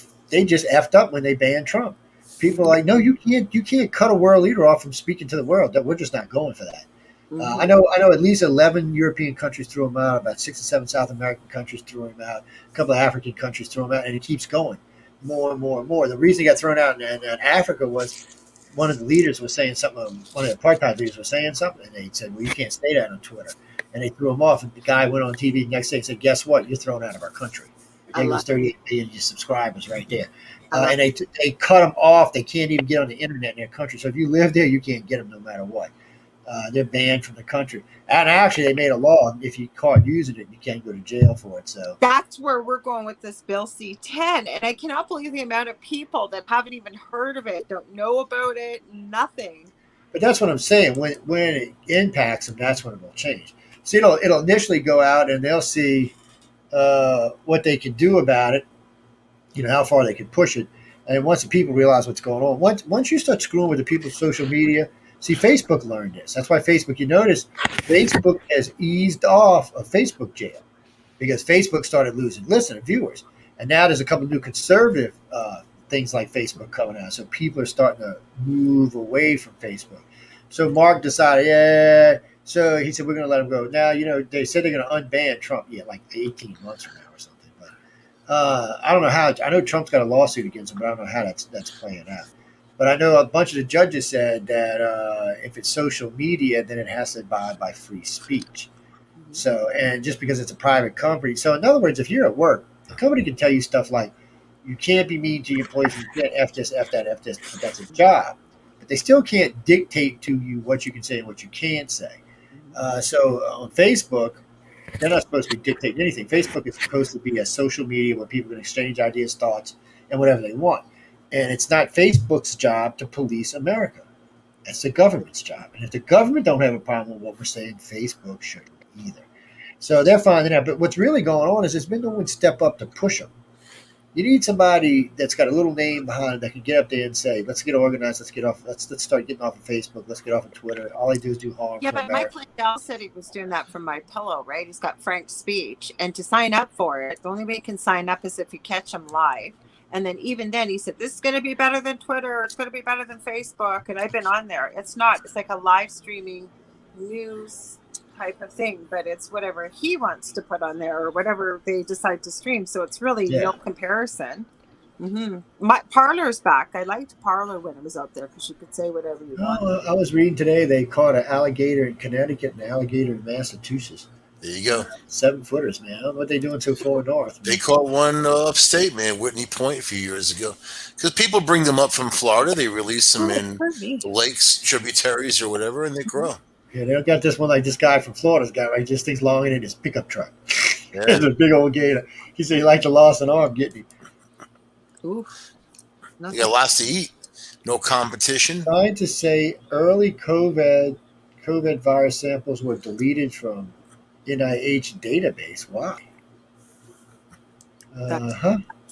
just effed up when they banned Trump. People are like, no, you can't cut a world leader off from speaking to the world. We're just not going for that. Mm-hmm. I know at least 11 European countries threw him out. About 6 or 7 South American countries threw him out. A couple of African countries threw him out, and it keeps going. More and more and more. The reason he got thrown out in Africa was one of the leaders was saying something. One of the apartheid leaders was saying something, and they said, "Well, you can't say that on Twitter." And they threw him off. And the guy went on TV the next day and said, "Guess what? You're thrown out of our country." There goes 38 million subscribers right there. And they cut them off. They can't even get on the internet in their country. So if you live there, you can't get them no matter what. They're banned from the country. And actually, they made a law. If you caught using it, you can't go to jail for it. So that's where we're going with this Bill C-10. And I cannot believe the amount of people that haven't even heard of it, don't know about it, nothing. But that's what I'm saying. When it impacts them, that's when it will change. So it'll initially go out, and they'll see what they can do about it, how far they can push it. And once the people realize what's going on, once you start screwing with the people's social media, see, Facebook learned this. That's why you notice Facebook has eased off of Facebook jail because Facebook started losing viewers. And now there's a couple of new conservative things like Facebook coming out. So people are starting to move away from Facebook. So Mark decided, so he said, we're going to let him go. Now, they said they're going to unban Trump, like 18 months from now or something. But I don't know how. I know Trump's got a lawsuit against him, but I don't know how that's playing out. But I know a bunch of the judges said that if it's social media, then it has to abide by free speech. Mm-hmm. So, and just because it's a private company. So, in other words, if you're at work, the company can tell you stuff like, you can't be mean to your employees, you can't F this, F that, F this, but that's a job. But they still can't dictate to you what you can say and what you can't say. So, on Facebook, they're not supposed to be dictating anything. Facebook is supposed to be a social media where people can exchange ideas, thoughts, and whatever they want. And it's not Facebook's job to police America. That's the government's job. And if the government don't have a problem with what we're saying, Facebook shouldn't either. So they're finding out. But what's really going on is there's been no one step up to push them. You need somebody that's got a little name behind it that can get up there and say, "Let's get organized. Let's get off. Let's start getting off of Facebook. Let's get off of Twitter. All they do is do harm." Yeah, for but America. Mike Lindell said he was doing that from My Pillow, right? He's got Frank's speech, and to sign up for it, the only way you can sign up is if you catch him live. And then even then, he said, "This is going to be better than Twitter. It's going to be better than Facebook." And I've been on there. It's not. It's like a live streaming news type of thing, but it's whatever he wants to put on there or whatever they decide to stream. So it's really no comparison. My Parlor's back. I liked Parlor when it was out there because you could say whatever you want. I was reading today they caught an alligator in Connecticut and an alligator in Massachusetts. There you go. 7-footers, man. I don't know what they doing so far north. They caught one upstate, man, Whitney Point, a few years ago. Because people bring them up from Florida. They release them in the lakes, tributaries, or whatever, and they grow. Yeah, they don't got this one like this guy from Florida's got, right? Just things longer than his pickup truck. Yeah. It's a big old gator. He said he liked to lost an arm getting him. Ooh. You got lots to eat. No competition. Scientists say early COVID virus samples were deleted from NIH database. Wow. Dun,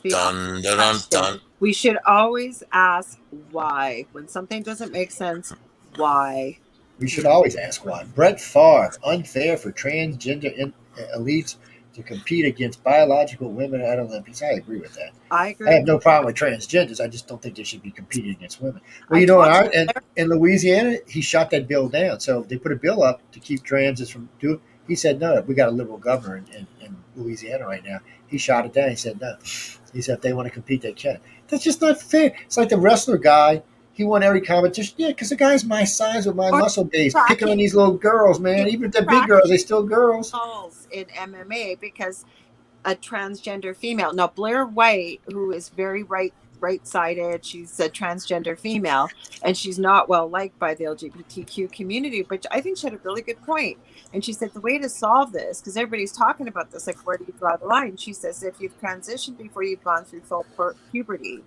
dun, dun, dun. We should always ask why. When something doesn't make sense, why? We should always ask why. Brett Favre, unfair for transgender elites to compete against biological women at Olympics. I agree with that. I agree. I have no problem with transgenders. I just don't think they should be competing against women. Well, in Louisiana, he shot that bill down. So they put a bill up to keep transes from doing. He said, no, we got a liberal governor in Louisiana right now. He shot it down. He said, no. He said, if they want to compete, they can. That's just not fair. It's like the wrestler guy. He won every competition. Yeah, because the guy's my size with my muscle base, picking on these little girls, man. Even if they're big girls, they're still girls. In MMA because a transgender female. Now, Blair White, who is very right-sided, she's a transgender female, and she's not well liked by the LGBTQ community, but I think she had a really good point. And she said the way to solve this, because everybody's talking about this, like where do you draw the line? She says if you've transitioned before you've gone through full puberty,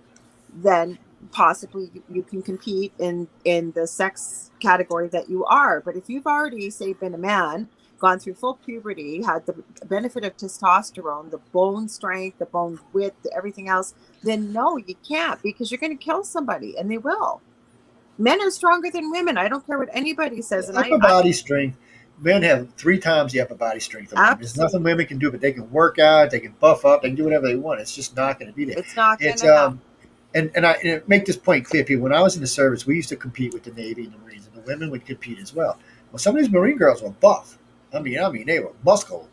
then possibly you can compete in the sex category that you are. But if you've already, say, been a man, gone through full puberty, had the benefit of testosterone, the bone strength, the bone width, everything else, then no, you can't, because you're going to kill somebody, and they will. Men are stronger than women. I don't care what anybody says. And upper body strength. Men have 3 times the upper body strength. There's nothing women can do, but they can work out, they can buff up, they can do whatever they want. It's just not going to be there. It's not going to happen. And I make this point clear, people. When I was in the service, we used to compete with the Navy and the Marines, and the women would compete as well. Well, some of these Marine girls were buff. I mean, they were muscle.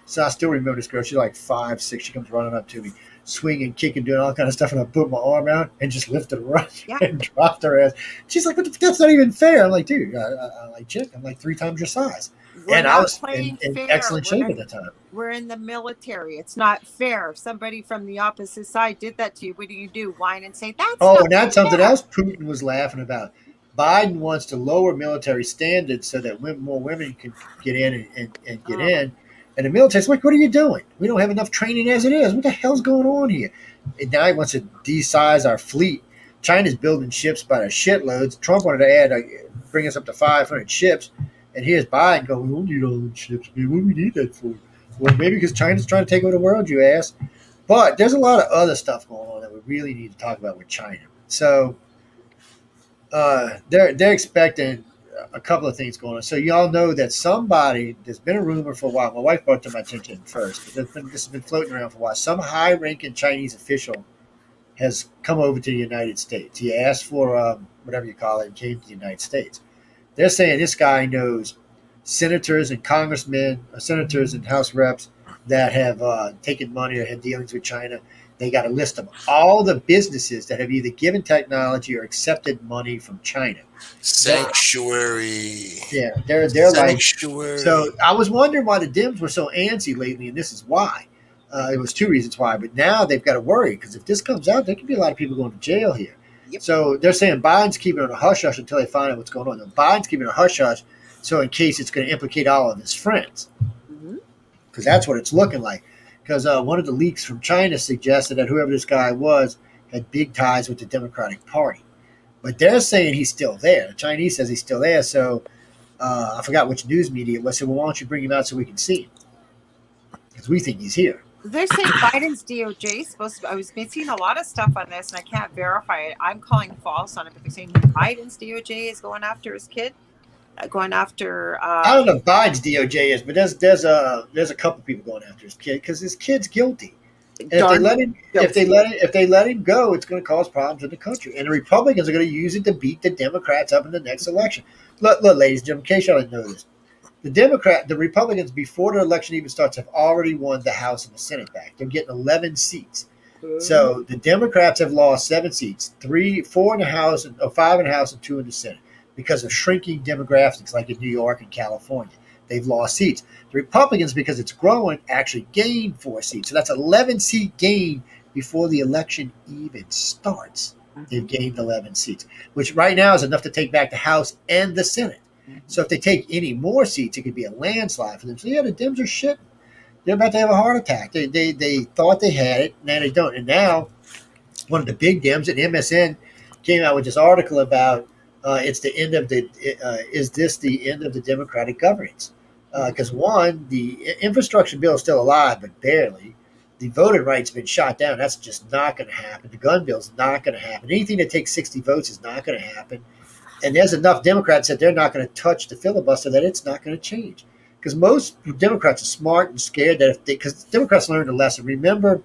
So I still remember this girl. She's like 5'6". She comes running up to me, swinging, kicking, doing all kind of stuff, and I put my arm out and just lifted her up and dropped her ass. She's like, "That's not even fair." I'm like, "Dude, I like chick. I'm like 3 times your size." And I was in excellent shape at the time. We're in the military. It's not fair. If somebody from the opposite side did that to you, what do? Whine and say, that's and that's something else Putin was laughing about. Biden wants to lower military standards so that more women can get in and get in. And the military's like, what are you doing? We don't have enough training as it is. What the hell's going on here? And now he wants to de-size our fleet. China's building ships by the shitloads. Trump wanted to bring us up to 500 ships. And here's Biden going, we don't need all those ships. Man. What do we need that for? Well, maybe because China's trying to take over the world, you ass. But there's a lot of other stuff going on that we really need to talk about with China. So they're expecting a couple of things going on. So y'all know that there's been a rumor for a while. My wife brought it to my attention first, but this has been floating around for a while. Some high-ranking Chinese official has come over to the United States. He asked for whatever you call it and came to the United States. They're saying this guy knows senators and congressmen, senators and House reps that have taken money or had dealings with China. They got a list of all the businesses that have either given technology or accepted money from China. Sanctuary. Yeah, they're Sanctuary. Like. So I was wondering why the Dems were so antsy lately, and this is why. It was 2 reasons why, but now they've got to worry because if this comes out, there could be a lot of people going to jail here. Yep. So they're saying Biden's keeping it a hush-hush until they find out what's going on. And Biden's keeping it a hush-hush so in case it's going to implicate all of his friends. Because that's what it's looking like. Because one of the leaks from China suggested that whoever this guy was had big ties with the Democratic Party. but they're saying he's still there. The Chinese says he's still there. So I forgot which news media it was. So, well, why don't you bring him out so we can see him? Because we think he's here. They're saying Biden's DOJ is supposed to. I was seeing a lot of stuff on this, and I can't verify it. I'm calling false on it, but they're saying Biden's DOJ is going after his kid, going after. I don't know if Biden's DOJ is, but there's a couple people going after his kid because his kid's guilty. And if they let him go, it's going to cause problems in the country, and the Republicans are going to use it to beat the Democrats up in the next election. Look, ladies and gentlemen, in case y'all didn't know this. The Republicans, before the election even starts, have already won the House and the Senate back. They're getting 11 seats. Mm-hmm. So the Democrats have lost 7 seats, 4 in the House, 5 in the House, and 2 in the Senate because of shrinking demographics like in New York and California. They've lost seats. The Republicans, because it's growing, actually gained 4 seats. So that's 11-seat gain before the election even starts. They've gained 11 seats, which right now is enough to take back the House and the Senate. So if they take any more seats, it could be a landslide for them. So, yeah, the Dems are shitting. They're about to have a heart attack. They thought they had it, now they don't. And now one of the big Dems at MSN came out with this article about is this the end of the Democratic governance? Because, one, the infrastructure bill is still alive, but barely. The voting rights have been shot down. That's just not going to happen. The gun bill is not going to happen. Anything that takes 60 votes is not going to happen. And there's enough Democrats that they're not going to touch the filibuster that it's not going to change. Because most Democrats are smart and scared that because Democrats learned a lesson. Remember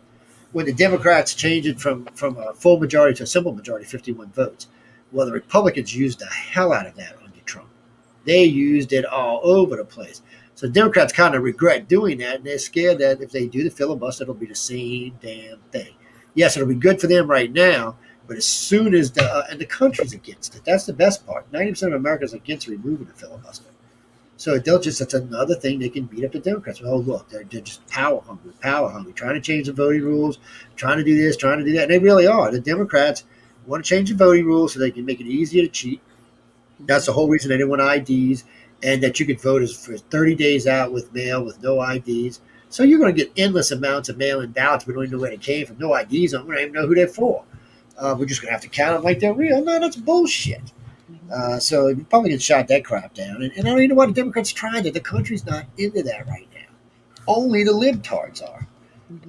when the Democrats changed it from a full majority to a simple majority, 51 votes? Well, the Republicans used the hell out of that under Trump. They used it all over the place. So Democrats kind of regret doing that, and they're scared that if they do the filibuster, it'll be the same damn thing. Yes, it'll be good for them right now, but as soon as and the country's against it, that's the best part. 90% of Americans are against removing the filibuster. So that's another thing they can beat up the Democrats. Oh, look, they're just power hungry, trying to change the voting rules, trying to do this, trying to do that. And they really are. The Democrats want to change the voting rules so they can make it easier to cheat. That's the whole reason they didn't want IDs, and that you could vote for 30 days out with mail with no IDs. So you're going to get endless amounts of mail-in ballots. We don't even know where they came from. No IDs. We don't even know who they're for. We're just going to have to count them like they're real. No, that's bullshit. So Republicans shot that crap down. And I don't even know why the Democrats tried it. The country's not into that right now. Only the libtards are.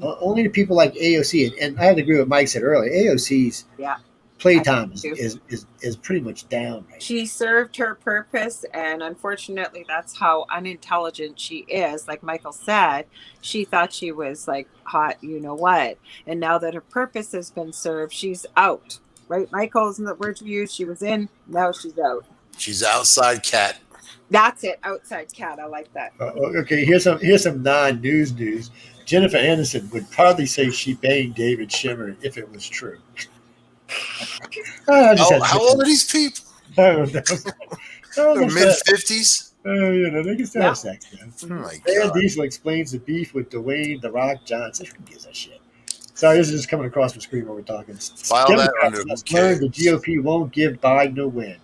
Only the people like AOC. And I have to agree with what Mike said earlier. AOC's playtime is pretty much down right She served her purpose, and unfortunately that's how unintelligent she is. Like Michael said, she thought she was like hot, you know what, and now that her purpose has been served, she's out. Right, Michael, isn't the word you used? She was in, now she's out. She's outside cat. That's it, outside cat. I like that. Okay, here's some non-news news. Jennifer Aniston would probably say she banged David Schwimmer if it was true. How old are these people? I don't know. Mid-50s? They can still have sex, man. Oh my Van God. Diesel explains the beef with Dwayne "The Rock" Johnson. Who gives a shit? Sorry, this is just coming across the screen while we're talking. File that under Democrats learned the GOP won't give Biden a win.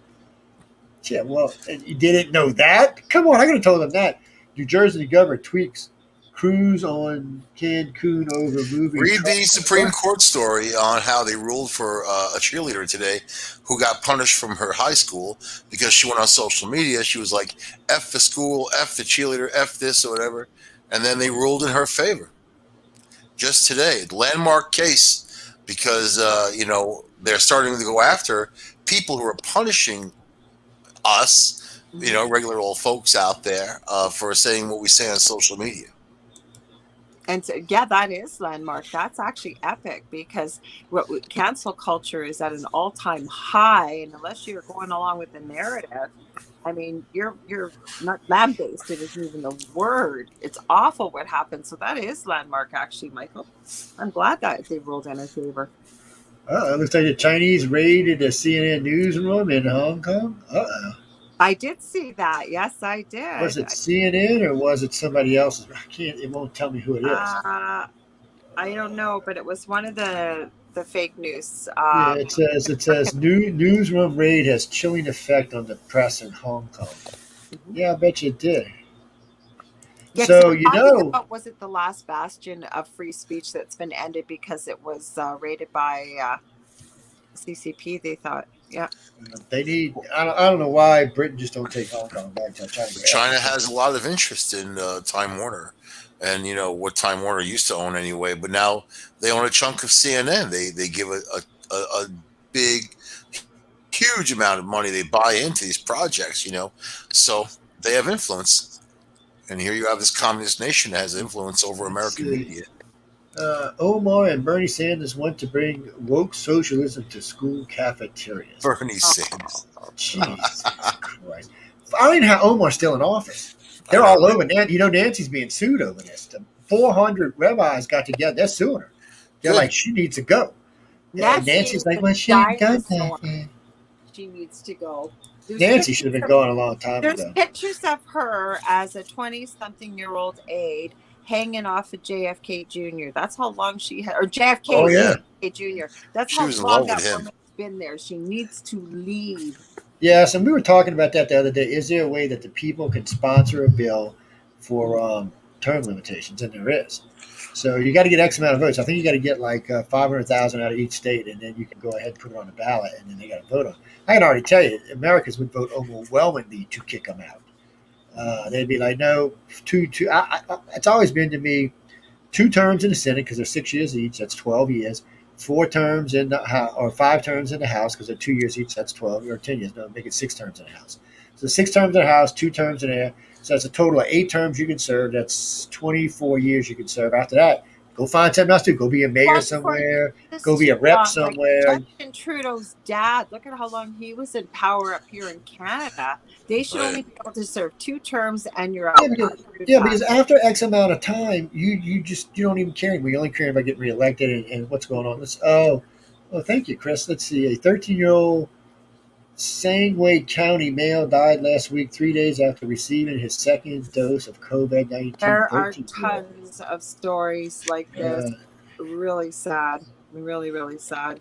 Yeah, well, and you didn't know that? Come on, I could have told them that. New Jersey governor tweaks cruise on Cancun over moving. Read the Supreme Court story on how they ruled for a cheerleader today who got punished from her high school because she went on social media. She was like, F the school, F the cheerleader, F this or whatever. And then they ruled in her favor. Just today, landmark case, because, they're starting to go after people who are punishing us, regular old folks out there for saying what we say on social media. And so, yeah, that is landmark. That's actually epic because cancel culture is at an all-time high, and unless you're going along with the narrative, I mean, you're not land-based. It isn't even a word. It's awful what happened. So that is landmark, actually, Michael. I'm glad that they ruled in our favor. It looks like the Chinese raided a CNN newsroom in Hong Kong. I did see that. Yes, I did. Was it CNN or was it somebody else's? It won't tell me who it is. I don't know, but it was one of the fake news. It says newsroom raid has chilling effect on the press in Hong Kong. Mm-hmm. Yeah, I bet you it did. Yeah, so was it the last bastion of free speech that's been ended because it was raided by CCP? They thought. Yeah. They need. I don't know why Britain just don't take Hong Kong back. I'm trying to get China has a lot of interest in Time Warner, and you know what Time Warner used to own anyway. But now they own a chunk of CNN. They give a big, huge amount of money. They buy into these projects, you know, so they have influence. And here you have this communist nation that has influence over Let's American see. media. Omar and Bernie Sanders want to bring woke socialism to school cafeterias. Bernie Sanders. Oh, Jesus Christ! I mean, how Omar's still in office. I They're know. all over. You know, Nancy's being sued over this. The 400 rabbis got together. They're suing her. They're Good. like, she needs to go. And Nancy Nancy's is like, a well, she ain't done dinosaur. that. She needs to go. Nancy should have been going a long time There's ago. pictures of her as a 20-something-year-old aide hanging off of JFK Jr. That's how long she had, or JFK, Oh, yeah. Jr. That's She how was in long love with that him. woman's been there. She needs to leave. Yes, and we were talking about that the other day. Is there a way that the people can sponsor a bill for term limitations? And there is. So you got to get X amount of votes. I think you got to get like 500,000 out of each state, and then you can go ahead and put it on the ballot, and then they got to vote on it. I can already tell you, Americans would vote overwhelmingly to kick them out. They'd be like, no, two. It's always been to me 2 terms in the Senate because they're 6 years each. That's 12 years. 4 terms in the House, or 5 terms in the House because they're 2 years each. That's 12 or 10 years. No, make it 6 terms in the House. So 6 terms in the House, 2 terms in there. So that's a total of 8 terms you can serve. That's 24 years you can serve. After that, go find something else to do. Go be a mayor somewhere. Go be a rep somewhere. Like Justin Trudeau's dad, look at how long he was in power up here in Canada. They should only be able to serve 2 terms and you're out. Because after X amount of time, you don't even care anymore. You only care about getting reelected and what's going on. Thank you, Chris. Let's see. A 13-year-old Sangway County male died last week, 3 days after receiving his second dose of COVID-19. There are tons of stories like this. Really sad. Really, really sad.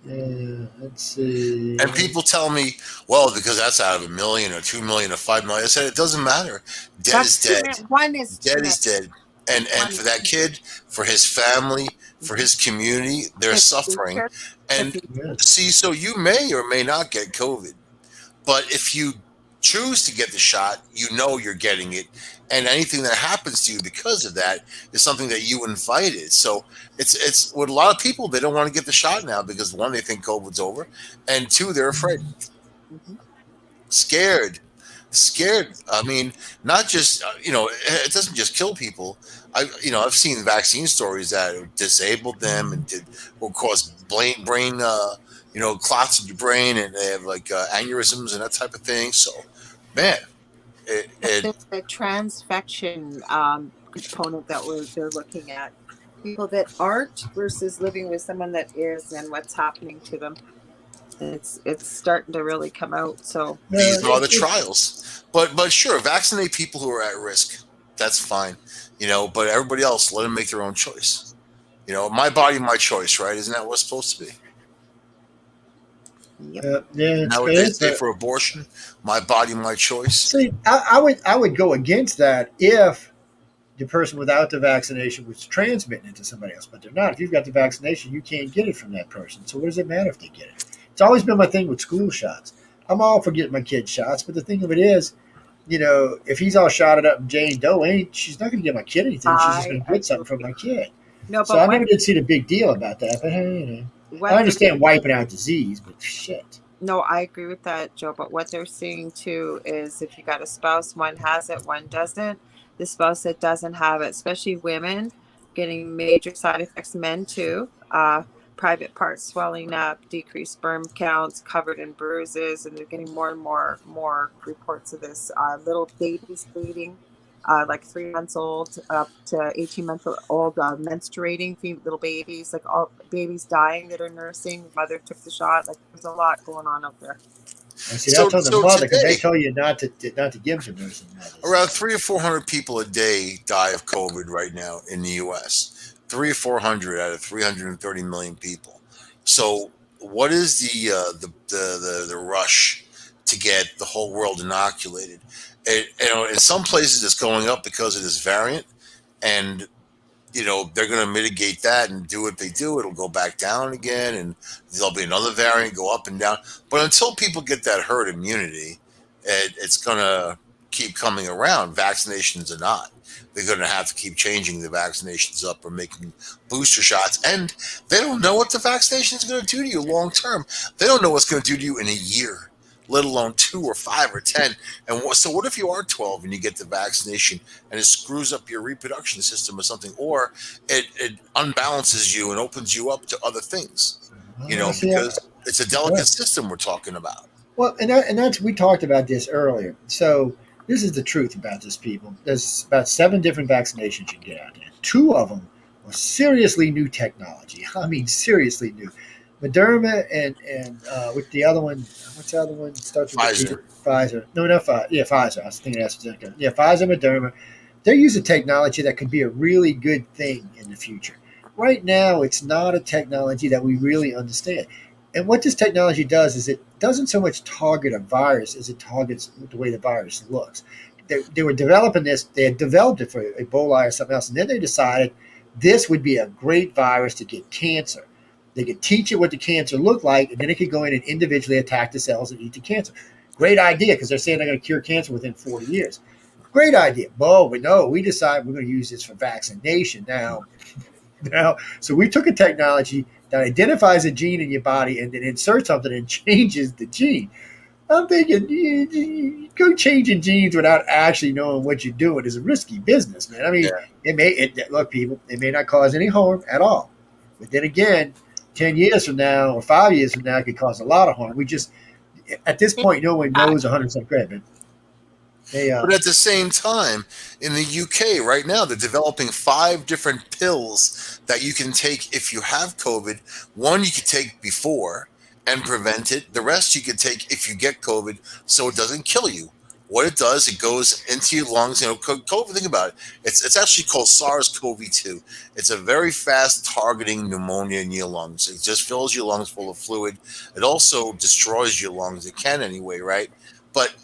Let's see. And people tell me, well, because that's out of 1 million or 2 million or 5 million. I said, it doesn't matter. Dead is dead. One is dead is dead. And for that kid, for his family, for his community, they're suffering. And see, so you may or may not get COVID. But if you choose to get the shot, you know you're getting it. And anything that happens to you because of that is something that you invited. So it's with a lot of people, they don't want to get the shot now because 1, they think COVID's over, and 2, they're afraid. Scared. I mean, not just, it doesn't just kill people. I've seen vaccine stories that disabled them and will cause brain clots in your brain, and they have like aneurysms and that type of thing. So, man, the transfection component that they're looking at, people that aren't versus living with someone that is, and what's happening to them. It's starting to really come out. So these are the trials. But sure, vaccinate people who are at risk. That's fine. But everybody else, let them make their own choice. My body, my choice, right? Isn't that what it's supposed to be? Yep. Nowadays, for abortion, my body, my choice. See, I would go against that if the person without the vaccination was transmitting it to somebody else, but they're not. If you've got the vaccination, you can't get it from that person. So what does it matter if they get it? It's always been my thing with school shots. I'm all for getting my kids shots, but the thing of it is, if he's all shotted up and Jane Doe she's not going to get my kid anything. She's just going to get something from my kid. No, but so I never did see the big deal about that. But I understand wiping out disease, but shit. No, I agree with that, Joe. But what they're seeing too is if you got a spouse, one has it, one doesn't. The spouse that doesn't have it, especially women, getting major side effects. Men too. Private parts swelling up, decreased sperm counts, covered in bruises, and they're getting more and more reports of this. Little babies bleeding, like 3 months old up to 18 months old, menstruating little babies, like all babies dying that are nursing. Mother took the shot. Like there's a lot going on out there. And see, that's on the mother because they tell you not to give to nursing mothers. Around 300 or 400 people a day die of COVID right now in the U.S. 300 or 400 out of 330 million people. So, what is the rush to get the whole world inoculated? In some places, it's going up because of this variant, and they're going to mitigate that and do what they do. It'll go back down again, and there'll be another variant go up and down. But until people get that herd immunity, it's going to keep coming around. Vaccinations or not, they're going to have to keep changing the vaccinations up or making booster shots. And they don't know what the vaccination is going to do to you long term. They don't know what's going to do to you in a year, let alone 2 or 5 or 10. And so what if you are 12 and you get the vaccination and it screws up your reproduction system or something, or it unbalances you and opens you up to other things, because it's a delicate system we're talking about. Well, and that's we talked about this earlier. So this is the truth about this, people. There's about 7 different vaccinations you can get out there. 2 of them are seriously new technology. I mean, seriously new. Moderna and with the other one, what's the other one? Starts with Pfizer. Pfizer. No, not Pfizer. Yeah, Pfizer. I was thinking AstraZeneca. Yeah, Pfizer, Moderna. They're using technology that could be a really good thing in the future. Right now, it's not a technology that we really understand. And what this technology does is it doesn't so much target a virus as it targets the way the virus looks. They were developing this. They had developed it for Ebola or something else, and then they decided this would be a great virus to get cancer. They could teach it what the cancer looked like, and then it could go in and individually attack the cells and eat the cancer. Great idea, because they're saying they're going to cure cancer within 40 years. Great idea. But we decided we're going to use this for vaccination now. So we took a technology that identifies a gene in your body and then inserts something and changes the gene. I'm thinking, you go changing genes without actually knowing what you're doing is a risky business, man. I mean, look, people, it may not cause any harm at all. But then again, 10 years from now or 5 years from now, it could cause a lot of harm. We just, at this point, no one knows 100% correct, man. But at the same time, in the UK right now, they're developing 5 different pills that you can take if you have COVID. One you could take before and prevent it. The rest you could take if you get COVID, so it doesn't kill you. What it does, it goes into your lungs. COVID, think about it. It's actually called SARS-CoV-2. It's a very fast targeting pneumonia in your lungs. It just fills your lungs full of fluid. It also destroys your lungs. It can anyway, right? But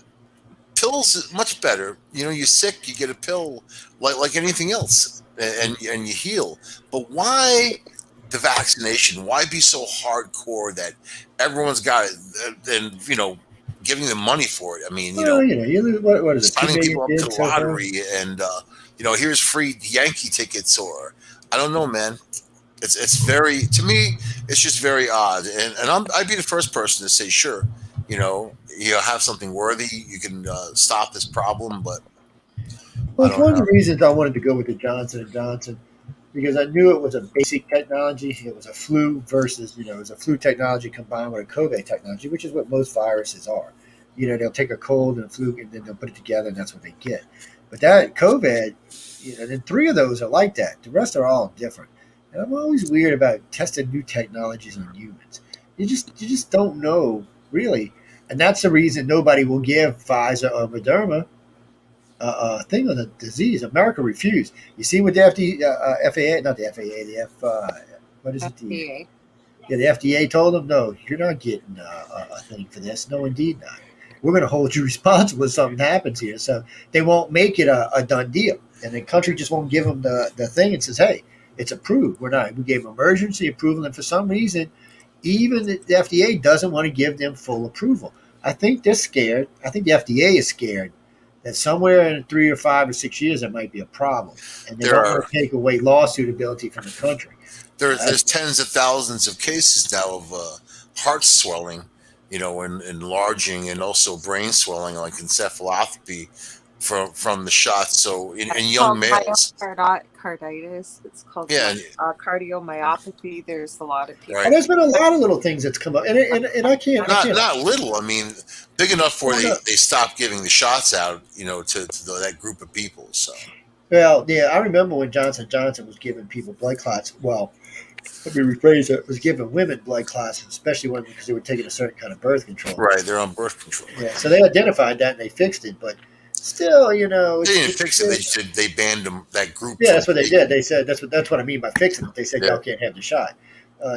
pills is much better. You're sick, you get a pill like anything else, and you heal. But why the vaccination? Why be so hardcore that everyone's got it, and giving them money for it? I mean, what is it? Signing people up to the lottery, and here's free Yankee tickets, or I don't know, man. It's very, to me, it's just very odd, and I'd be the first person to say, sure, you have something worthy, you can stop this problem, but well, it's one of the reasons I wanted to go with the Johnson & Johnson, because I knew it was a basic technology. It was a flu versus, it was a flu technology combined with a COVID technology, which is what most viruses are. They'll take a cold and a flu and then they'll put it together and that's what they get. But that COVID, and 3 of those are like that. The rest are all different. And I'm always weird about testing new technologies on humans. You just don't know, really. And that's the reason nobody will give Pfizer or Moderna a thing on the disease. America refused. You see what the FAA, not the FAA, what is it? FDA. The FDA told them, no, you're not getting a thing for this. No, indeed not. We're going to hold you responsible if something happens here. So they won't make it a done deal. And the country just won't give them the thing and says, hey, it's approved. We gave them emergency approval. And for some reason, even the FDA doesn't want to give them full approval. I think they're scared. I think the FDA is scared that somewhere in 3 or 5 or 6 years, there might be a problem. And they don't want to take away lawsuit ability from the country. There's tens of thousands of cases now of heart swelling, enlarging, and also brain swelling, like encephalopathy from the shots. So in young males, myocarditis. It's called cardiomyopathy. There's a lot of people. Right. And there's been a lot of little things that's come up, and I can't. Not little. I mean, big enough where they stopped giving the shots out, to that group of people. So. Well, yeah, I remember when Johnson & Johnson was giving people blood clots. Well, let me rephrase it. It was giving women blood clots, especially because they were taking a certain kind of birth control. Right, they're on birth control. Yeah, so they identified that and they fixed it, but still, they didn't fix it. They banned them, that group. Yeah, that's what they did. They said that's what I mean by fixing it. They said y'all can't have the shot.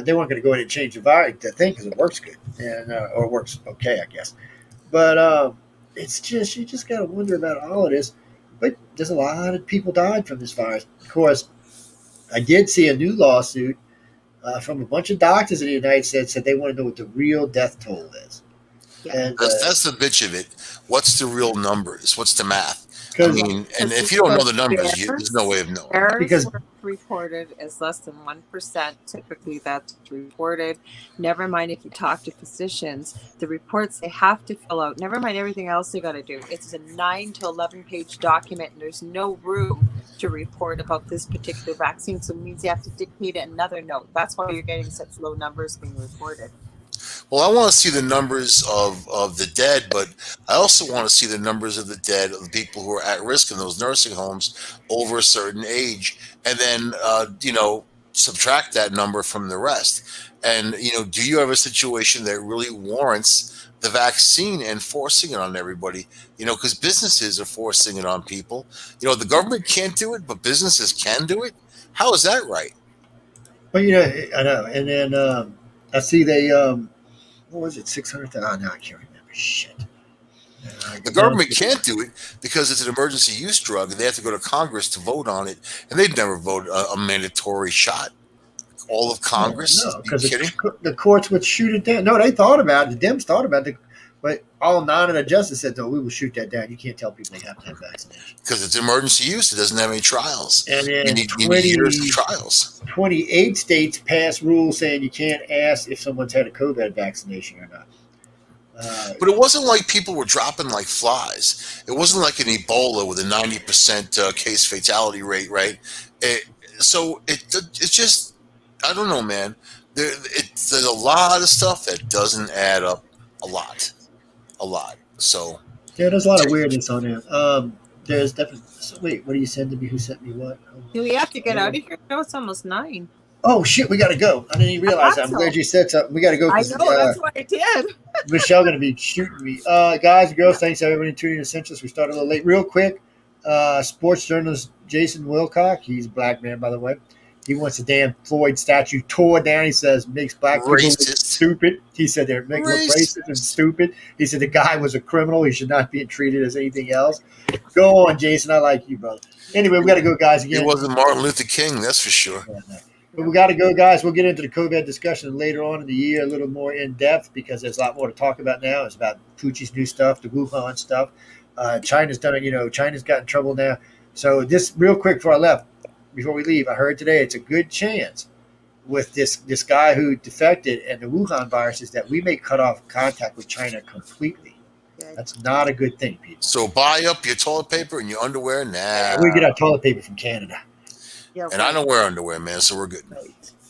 They weren't going to go in and change the thing because it works good and or it works okay, I guess. But it's just you just got to wonder about all of this. But there's a lot of people died from this virus. Of course, I did see a new lawsuit from a bunch of doctors in the United States said they want to know what the real death toll is. Yeah. And That's the bitch of it. What's the real numbers? What's the math? I because mean, and Because if you don't know the the numbers, there's no way of knowing. errors Because- were reported as less than 1%. Typically, that's reported. Never mind if you talk to physicians, the reports they have to fill out. Never mind everything else they got to do. It's a 9 to 11-page document, and there's no room to report about this particular vaccine. So it means you have to dictate another note. That's why you're getting such low numbers being reported. Well, I want to see the numbers of the dead, but I also want to see the numbers of the dead of the people who are at risk in those nursing homes over a certain age, and then subtract that number from the rest. And do you have a situation that really warrants the vaccine and forcing it on everybody? Because businesses are forcing it on people. The government can't do it, but businesses can do it. How is that right? Well, I know. And then I see they, what was it, 600,000? Oh, no, I can't remember. Shit. The government can't do it because it's an emergency use drug, and they have to go to Congress to vote on it, and they'd never vote a mandatory shot. All of Congress? No, Are you kidding? the courts would shoot it down. No, they thought about it. The Dems thought about it. But all 9 of the justices said, no, we will shoot that down. You can't tell people they have to have vaccination. Because it's emergency use. It doesn't have any trials. And then you need years of trials. 28 states passed rules saying you can't ask if someone's had a COVID vaccination or not. But it wasn't like people were dropping like flies. It wasn't like an Ebola with a 90% case fatality rate, right? It's just, I don't know, man. There's a lot of stuff that doesn't add up a lot. So yeah, there's a lot of weirdness on there. There's definitely. So wait, what are you sending me? Who sent me what? Do we have to get out of here? No, it's almost 9. Oh shit, we got to go. I didn't even realize that. I'm glad you said something. We got to go. I know, that's what I did. Michelle going to be shooting me. Guys and girls, thanks everybody tuning in to Centralist. We started a little late. Real quick, sports journalist Jason Wilcock, he's a black man, by the way. He wants the damn Floyd statue tore down. He says makes black people look stupid. He said they're making look racist and stupid. He said the guy was a criminal. He should not be treated as anything else. Go on, Jason. I like you, brother. Anyway, we got to go, guys. Again, it wasn't Martin Luther King, that's for sure. Yeah, no. But we got to go, guys. We'll get into the COVID discussion later on in the year, a little more in depth, because there's a lot more to talk about now. It's about Fauci's new stuff, the Wuhan stuff. China's done it. China's got in trouble now. So this real quick before we leave, I heard today it's a good chance with this guy who defected and the Wuhan virus is that we may cut off contact with China completely. That's not a good thing, people. So buy up your toilet paper and your underwear now. We get our toilet paper from Canada. Yeah, and I don't wear underwear, man, so we're good.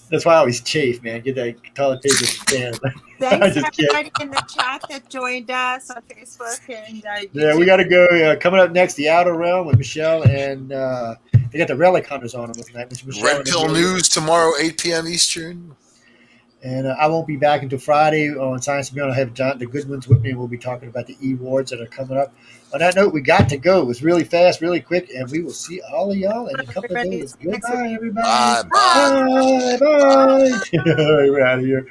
That's why I always chafe, man. Get that toilet paper from Canada. Thanks everybody in the chat that joined us on Facebook and yeah, we got to go. Coming up next, the Outer Realm with Michelle, and they got the Relic Hunters on them tonight. Red Pill News tomorrow, 8 p.m. Eastern. And I won't be back until Friday on Science Beyond. I'll have John, the good ones with me, and we'll be talking about the E-Awards that are coming up. On that note, we got to go. It was really fast, really quick, and we will see all of y'all in a couple of days. Goodbye, everybody. Bye. Bye. Bye. We're out of here.